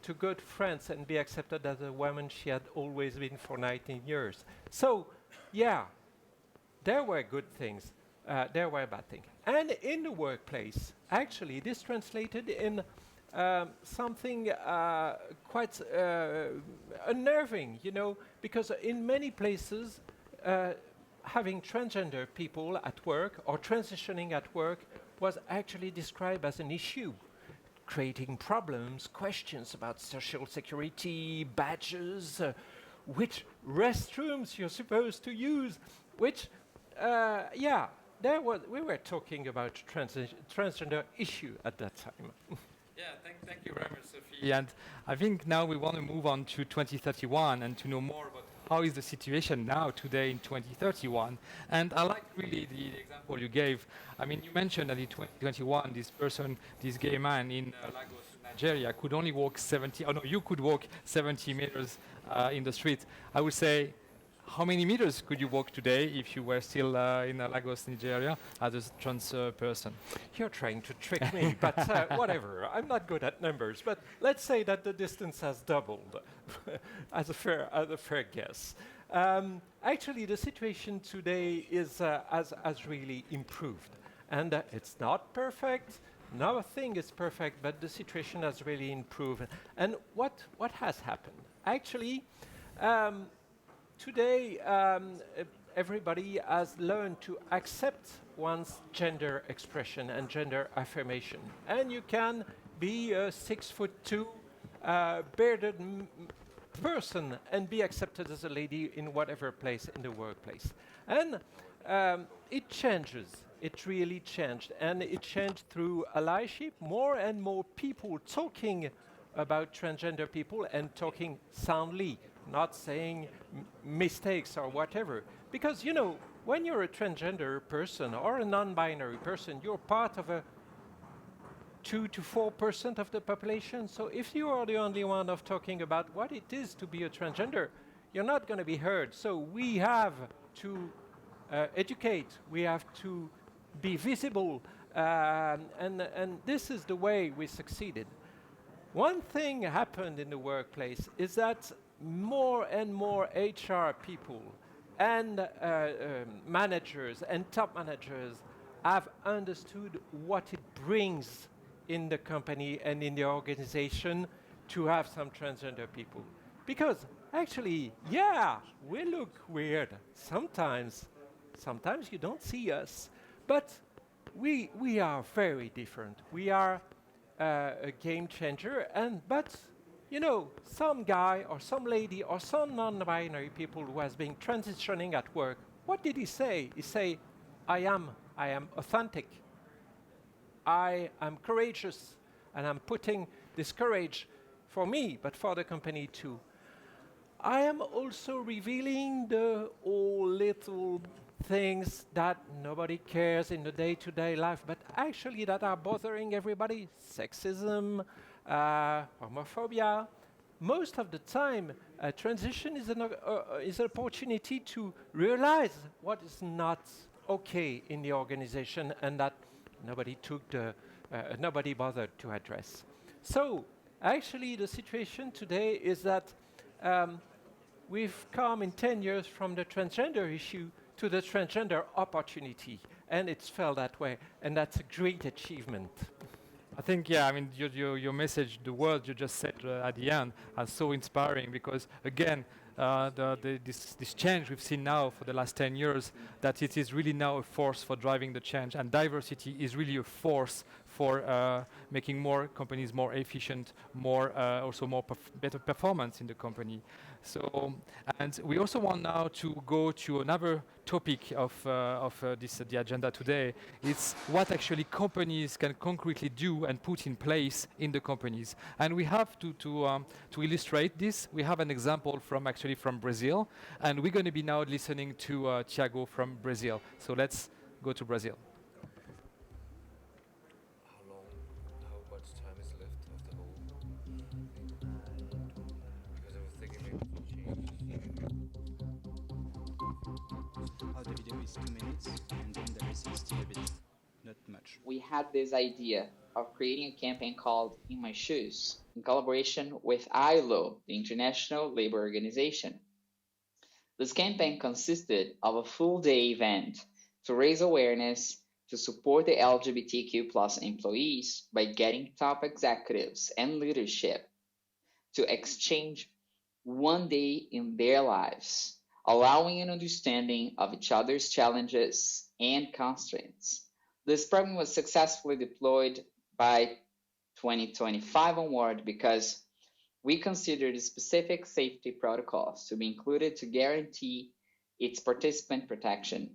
to go to France and be accepted as a woman she had always been for 19 years. So, yeah, there were good things, there were bad things. And in the workplace, actually, this translated in something quite unnerving, you know, because in many places, having transgender people at work or transitioning at work was actually described as an issue, creating problems, questions about social security, badges, which restrooms you're supposed to use, which we were talking about transgender issue at that time. Yeah, thank you very much, Sophie. And I think now we want to move on to 2031 and to know more about how is the situation now today in 2031. And I like really the example you gave. I mean, you mentioned that in 2021, this gay man in Lagos, Nigeria, could only walk 70, oh no, you could walk 70 meters in the street. I would say, how many meters could you walk today if you were still in Lagos, Nigeria, as a trans person? You're trying to trick me, but whatever. I'm not good at numbers, but let's say that the distance has doubled as a fair guess. Actually, the situation today has really improved, and it's not perfect. Nothing is perfect, but the situation has really improved. And what has happened? Actually. Today, everybody has learned to accept one's gender expression and gender affirmation. And you can be a 6'2" bearded person and be accepted as a lady in whatever place in the workplace. And it changes. It really changed. And it changed through allyship. More and more people talking about transgender people and talking soundly, not saying mistakes or whatever. Because, you know, when you're a transgender person or a non-binary person, you're part of a 2 to 4% of the population. So if you are the only one of talking about what it is to be a transgender, you're not going to be heard. So we have to educate, we have to be visible, and this is the way we succeeded. One thing happened in the workplace is that more and more HR people and managers and top managers have understood what it brings in the company and in the organization to have some transgender people. Because actually, yeah, we look weird sometimes. Sometimes you don't see us, but we are very different. We are a game changer. But you know, some guy or some lady or some non-binary people who has been transitioning at work, what did he say? He say, I am authentic. I am courageous, and I'm putting this courage for me, but for the company too. I am also revealing the all little things that nobody cares in the day-to-day life, but actually that are bothering everybody. Sexism, homophobia. Most of the time, transition is an opportunity to realize what is not okay in the organization and that nobody bothered to address. So, actually, the situation today is that we've come in 10 years from the transgender issue to the transgender opportunity, and it's felt that way, and that's a great achievement. I think, yeah, I mean, your message, the words you just said at the end are so inspiring because, again, this change we've seen now for the last 10 years, that it is really now a force for driving the change, and diversity is really a force for making more companies more efficient, better performance in the company. So, and we also want now to go to another topic of the agenda today. It's what actually companies can concretely do and put in place in the companies. And we have to illustrate this. We have an example from Brazil, and we're going to be now listening to Thiago from Brazil. So let's go to Brazil. How much time is left of the whole? Because I was thinking maybe to change. The video is 2 minutes, and then there is still a bit, not much. We had this idea of creating a campaign called In My Shoes, in collaboration with ILO, the International Labor Organization. This campaign consisted of a full-day event to raise awareness, to support the LGBTQ+ employees by getting top executives and leadership to exchange one day in their lives, allowing an understanding of each other's challenges and constraints. This program was successfully deployed by 2025 onward because we considered specific safety protocols to be included to guarantee its participant protection.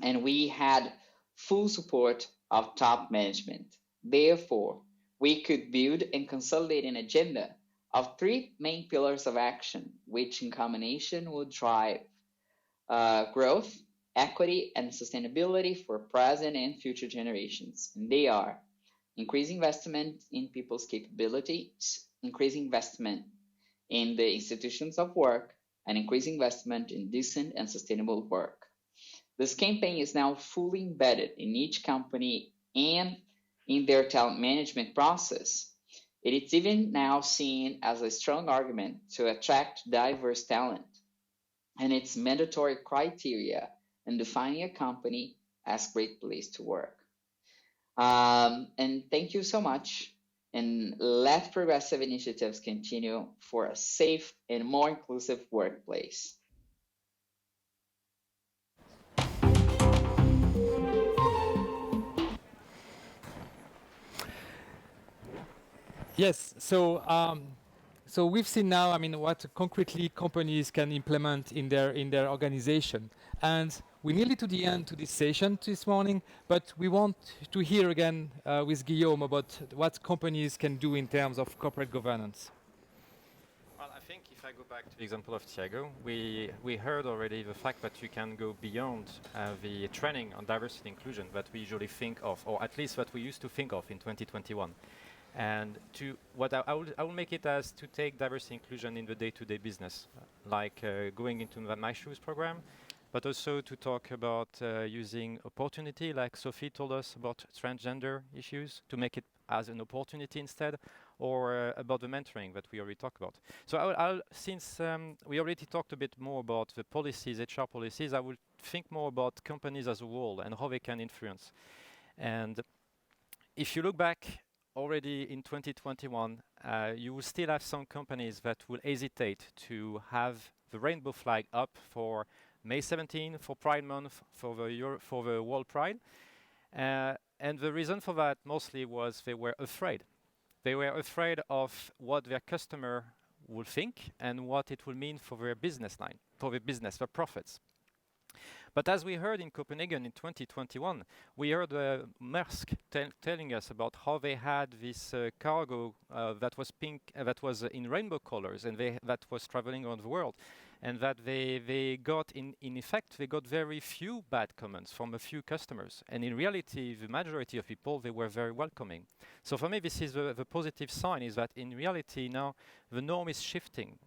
And we had full support of top management. Therefore, we could build and consolidate an agenda of 3 main pillars of action, which in combination will drive growth, equity, and sustainability for present and future generations. And they are increasing investment in people's capabilities, increasing investment in the institutions of work, and increasing investment in decent and sustainable work. This campaign is now fully embedded in each company and in their talent management process. It is even now seen as a strong argument to attract diverse talent, and it's mandatory criteria in defining a company as a great place to work. And thank you so much, and let progressive initiatives continue for a safe and more inclusive workplace. Yes, so we've seen now, I mean, what concretely companies can implement in their organization, and we're nearly to the end to this session this morning. But we want to hear again with Guillaume about what companies can do in terms of corporate governance. Well, I think if I go back to the example of Thiago, we heard already the fact that you can go beyond the training on diversity and inclusion that we usually think of, or at least what we used to think of in 2021. And I will make it as to take diversity inclusion in the day-to-day business, like going into the My Shoes program, but also to talk about using opportunity, like Sophie told us about transgender issues, to make it as an opportunity instead, or about the mentoring that we already talked about. So since we already talked a bit more about the policies, HR policies, I will think more about companies as a whole and how they can influence. And if you look back already in 2021, you will still have some companies that will hesitate to have the rainbow flag up for May 17, for Pride Month, for the World Pride. And the reason for that mostly was they were afraid. They were afraid of what their customer will think and what it will mean for their business line, for their business, their profits. But as we heard in Copenhagen in 2021, we heard Maersk telling us about how they had this cargo that was pink, that was in rainbow colors, and that was traveling around the world, and that they got, in effect, they got very few bad comments from a few customers. And in reality, the majority of people, they were very welcoming. So for me, this is the positive sign, is that in reality now, the norm is shifting.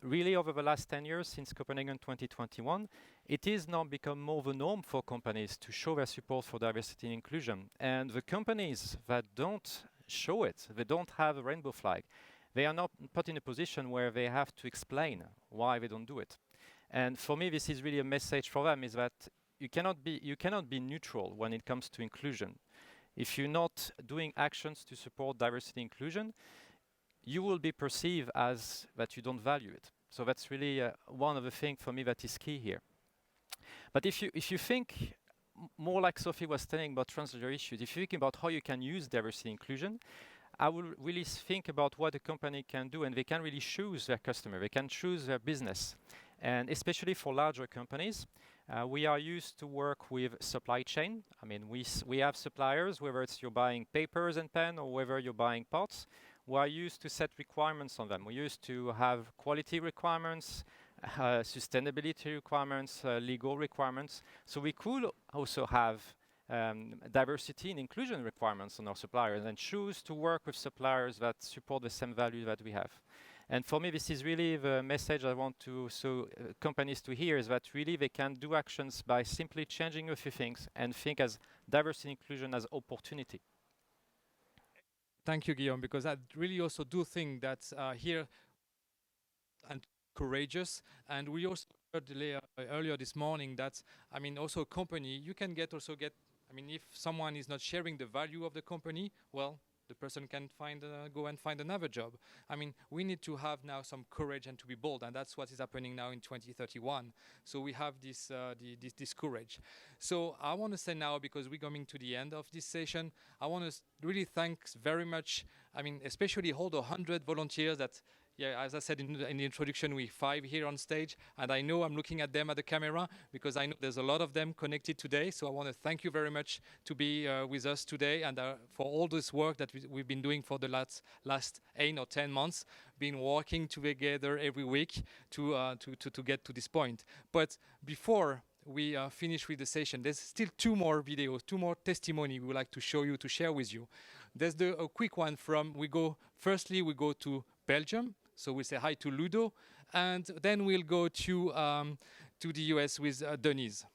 Really, over the last 10 years, since Copenhagen 2021, it is now become more the norm for companies to show their support for diversity and inclusion. And the companies that don't show it, they don't have a rainbow flag, they are not put in a position where they have to explain why they don't do it. And for me, this is really a message for them, is that you cannot be neutral when it comes to inclusion. If you're not doing actions to support diversity and inclusion, you will be perceived as that you don't value it. So that's really one of the things for me that is key here. But if you think more like Sophie was telling about transgender issues, if you think about how you can use diversity and inclusion, I would really think about what a company can do, and they can really choose their customer, they can choose their business. And especially for larger companies, we are used to work with supply chain. I mean, we have suppliers, whether it's you're buying papers and pen or whether you're buying parts. We are used to set requirements on them. We used to have quality requirements, sustainability requirements, legal requirements. So we could also have diversity and inclusion requirements on our suppliers and choose to work with suppliers that support the same value that we have. And for me, this is really the message I want to companies to hear, is that really they can do actions by simply changing a few things and think as diversity and inclusion as opportunity. Thank you, Guillaume, because I really also do think that here and courageous, and we also heard earlier this morning that, I mean, also a company, you can also get, I mean, if someone is not sharing the value of the company, well, the person can go and find another job. I mean, we need to have now some courage and to be bold, and that's what is happening now in 2031. So we have this courage. So I want to say now, because we're coming to the end of this session, I want to really thank very much, I mean, especially all the 100 volunteers that, yeah, as I said in the introduction, we 5 here on stage, and I know I'm looking at them at the camera because I know there's a lot of them connected today. So I want to thank you very much to be with us today, and for all this work that we've been doing for the last 8 or 10 months, been working together every week to get to this point. But before we finish with the session, there's still 2 more videos, 2 more testimony we would like to show you, to share with you. There's a quick one from, we go to Belgium. So we say hi to Ludo, and then we'll go to the US with Denise.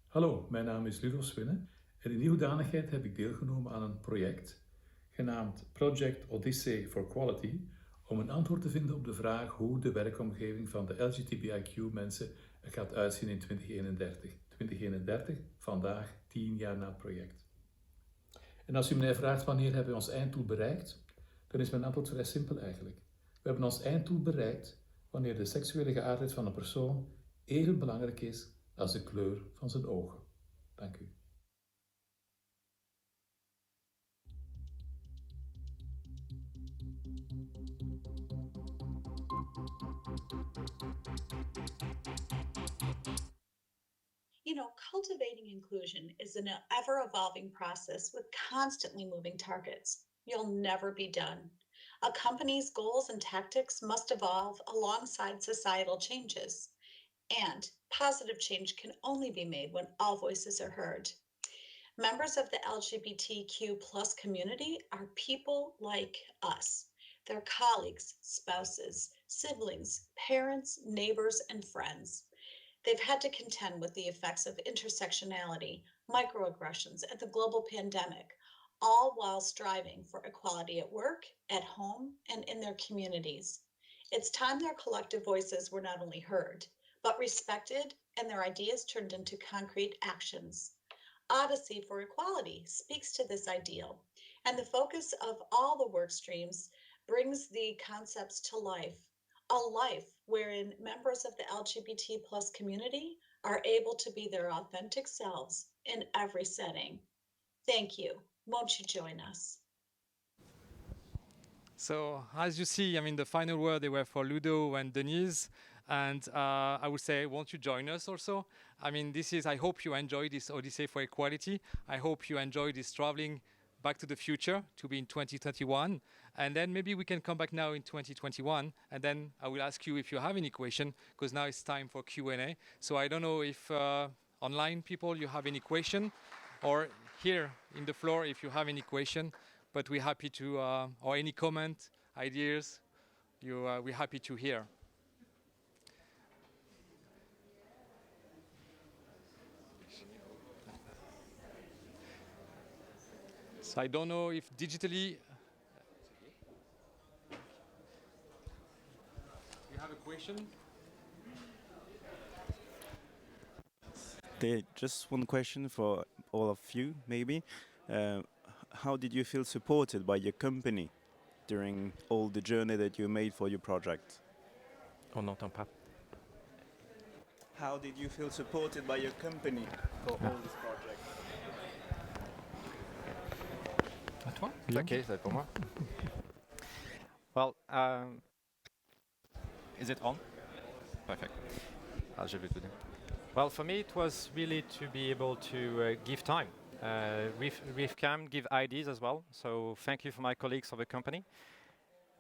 Hallo, mijn naam is Ludo Swinne en in die hoedanigheid heb ik deelgenomen aan een project genaamd Project Odyssey for Quality om een antwoord te vinden op de vraag hoe de werkomgeving van de LGBTQIA mensen er gaat uitzien in 2031. 2031, vandaag 10 jaar na het project. En als u mij vraagt wanneer hebben we ons einddoel bereikt, dan is mijn antwoord vrij simpel eigenlijk. We hebben ons einddoel bereikt wanneer de seksuele geaardheid van een persoon even belangrijk is als de kleur van zijn ogen. Dank u. You know, cultivating inclusion is an ever-evolving process with constantly moving targets. You'll never be done. A company's goals and tactics must evolve alongside societal changes. And positive change can only be made when all voices are heard. Members of the LGBTQ+ community are people like us. They're colleagues, spouses, siblings, parents, neighbors, and friends. They've had to contend with the effects of intersectionality, microaggressions, and the global pandemic, all while striving for equality at work, at home, and in their communities. It's time their collective voices were not only heard, but respected and their ideas turned into concrete actions. Odyssey for Equality speaks to this ideal, and the focus of all the work streams brings the concepts to life, a life wherein members of the LGBT plus community are able to be their authentic selves in every setting. Thank you. Won't you join us? So as you see, I mean, the final word they were for Ludo and Denise. And I would say, won't you join us also? I mean, I hope you enjoy this Odyssey for Equality. I hope you enjoy this traveling back to the future to be in 2021. And then maybe we can come back now in 2021. And then I will ask you if you have any question, because now it's time for Q&A. So I don't know if online people, you have any question, or here in the floor, if you have any question. But we're happy to, or any comment, ideas, we're happy to hear. So I don't know if digitally, you have a question? Just one question for all of you, maybe. How did you feel supported by your company during all the journey that you made for your project? On n'entend pas. How did you feel supported by your company for all this project? À toi? Okay, c'est pour moi. Well, is it on? Perfect. Je vais tout dire. Well, for me, it was really to be able to give time. We've can give ideas as well. So thank you for my colleagues of the company.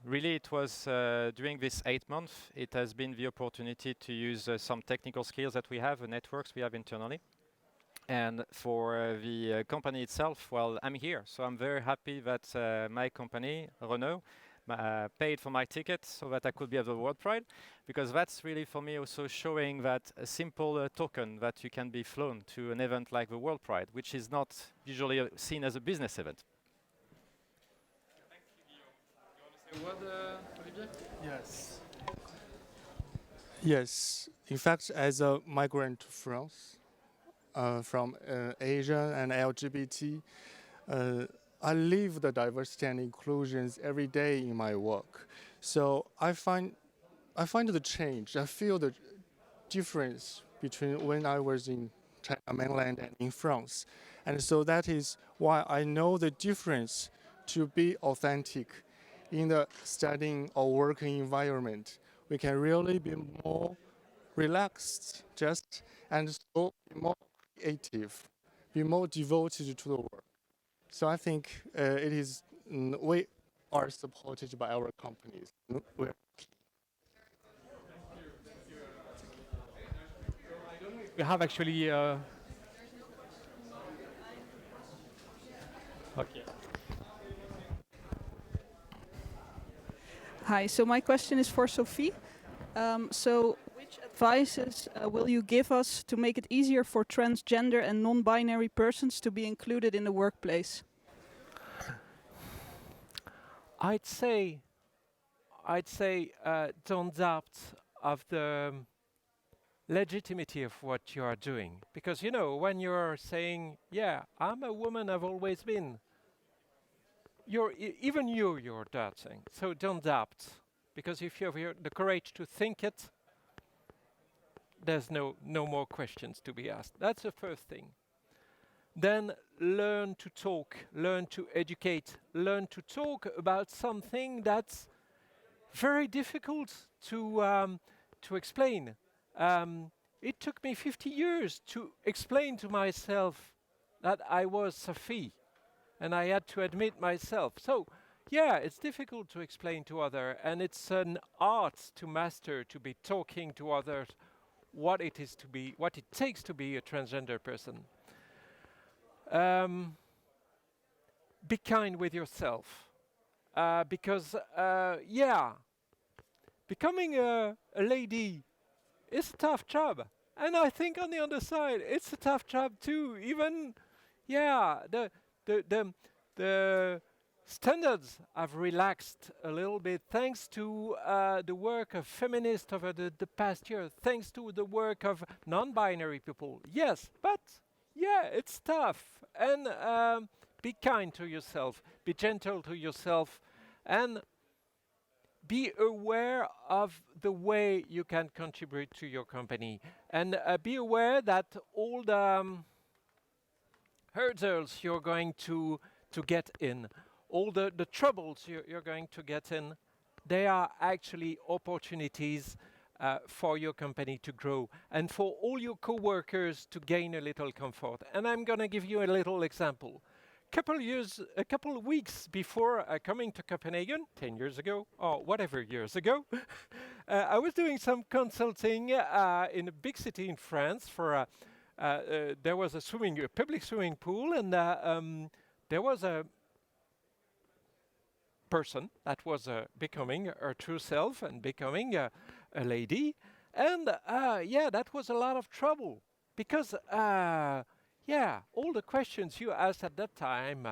Really, it was during this 8 months, it has been the opportunity to use some technical skills that we have, the networks we have internally. And for the company itself, well, I'm here. So I'm very happy that my company, Renault, paid for my ticket so that I could be at the World Pride, because that's really for me also showing that a simple token that you can be flown to an event like the World Pride, which is not usually seen as a business event. Yes. Yes. In fact, as a migrant to France, from Asia and LGBT, I live the diversity and inclusions every day in my work. So I find the change. I feel the difference between when I was in China mainland and in France. And so that is why I know the difference to be authentic in the studying or working environment. We can really be more relaxed, and so be more creative, be more devoted to the work. So I think it is we are supported by our companies. We have actually. Okay. Hi, so my question is for Sophie. So which advices will you give us to make it easier for transgender and non-binary persons to be included in the workplace? I'd say don't doubt of the legitimacy of what you are doing. Because, you know, when you're saying, yeah, I'm a woman, I've always been, even you're doubting. So don't doubt. Because if you have the courage to think it, there's no more questions to be asked. That's the first thing. Then learn to talk, learn to educate, learn to talk about something that's very difficult to explain. It took me 50 years to explain to myself that I was Sophie, and I had to admit myself. So, yeah, it's difficult to explain to others, and it's an art to master, to be talking to others what it takes to be a transgender person. Be kind with yourself, because, becoming a lady is a tough job. And I think on the other side, it's a tough job too. Even, the standards have relaxed a little bit thanks to the work of feminists over the past year, thanks to the work of non-binary people. Yes, but yeah, it's tough. And be kind to yourself, be gentle to yourself, and be aware of the way you can contribute to your company. And be aware that all the hurdles you're going to get in, all the troubles you're going to get in, they are actually opportunities for your company to grow and for all your co-workers to gain a little comfort. And I'm going to give you a little example. A couple of weeks before coming to Copenhagen, 10 years ago, or whatever years ago, I was doing some consulting in a big city in France for there was a public swimming pool, and there was a person that was becoming her true self and becoming a lady. And yeah, that was a lot of trouble because yeah, all the questions you asked at that time,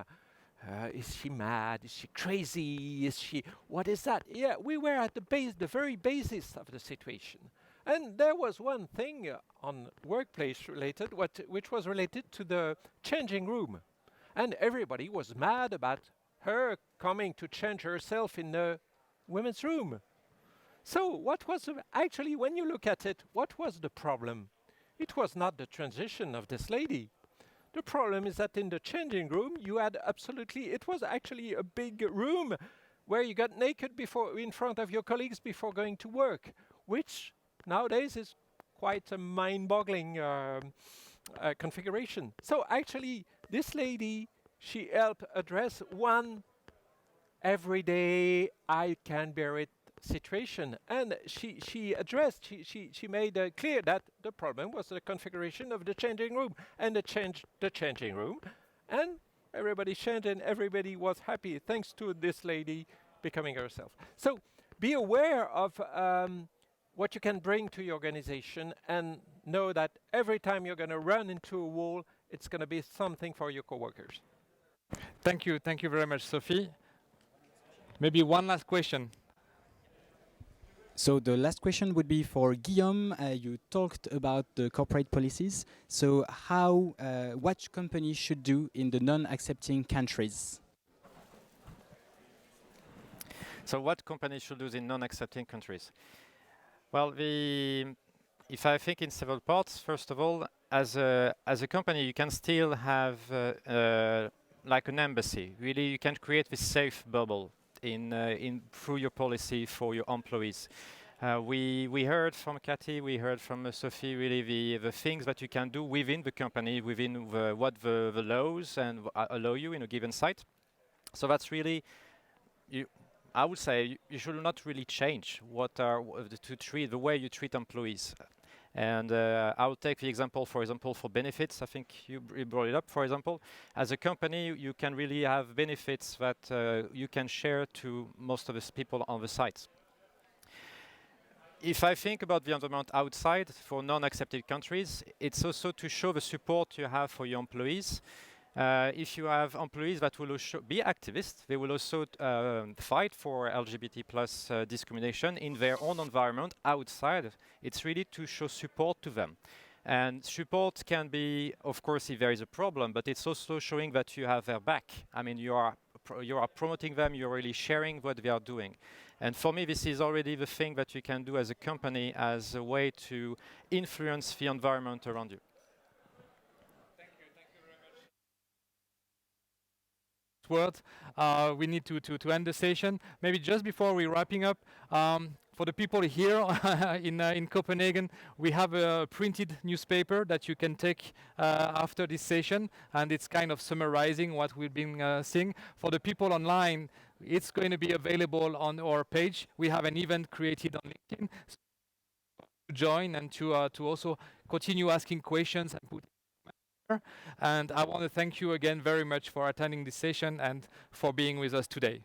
is she mad? Is she crazy? Is she, what is that? Yeah, we were at the very basis of the situation. And there was one thing on workplace related, which was related to the changing room. And everybody was mad about her coming to change herself in the women's room. So what was, actually, when you look at it, what was the problem? It was not the transition of this lady. The problem is that in the changing room, you had it was actually a big room where you got naked in front of your colleagues before going to work, which nowadays is quite a mind-boggling configuration. So actually, this lady, she helped address one everyday I can bear it situation, and she made clear that the problem was the configuration of the changing room, and the changing room, and everybody changed and everybody was happy thanks to this lady becoming herself. So be aware of what you can bring to your organization, and know that every time you're going to run into a wall, it's going to be something for your coworkers. Thank you very much, Sophie. Maybe one last question. So the last question would be for Guillaume. You talked about the corporate policies. So how, what companies should do in the non-accepting countries? So what companies should do in non-accepting countries? Well, if I think in several parts, first of all, as a company, you can still have like an embassy. Really, you can create this safe bubble through your policy for your employees. We heard from Cathy, we heard from Sophie, really the things that you can do within the company, within what the laws and allow you in a given site. So that's really, I would say, you should not really change the way you treat employees. And I will take the example, for example, for benefits. I think you brought it up. For example, as a company, you can really have benefits that you can share to most of the people on the site. If I think about the environment outside for non-accepted countries, it's also to show the support you have for your employees. If you have employees that will be activists, they will also fight for LGBT plus discrimination in their own environment outside. It's really to show support to them. And support can be, of course, if there is a problem, but it's also showing that you have their back. I mean, you are promoting them, you're really sharing what they are doing. And for me, this is already the thing that you can do as a company as a way to influence the environment around you. Words. We need to end the session. Maybe just before we're wrapping up, for the people here in Copenhagen, we have a printed newspaper that you can take after this session, and it's kind of summarizing what we've been seeing. For the people online, it's going to be available on our page. We have an event created on LinkedIn to join and to also continue asking questions and put. And I want to thank you again very much for attending this session and for being with us today.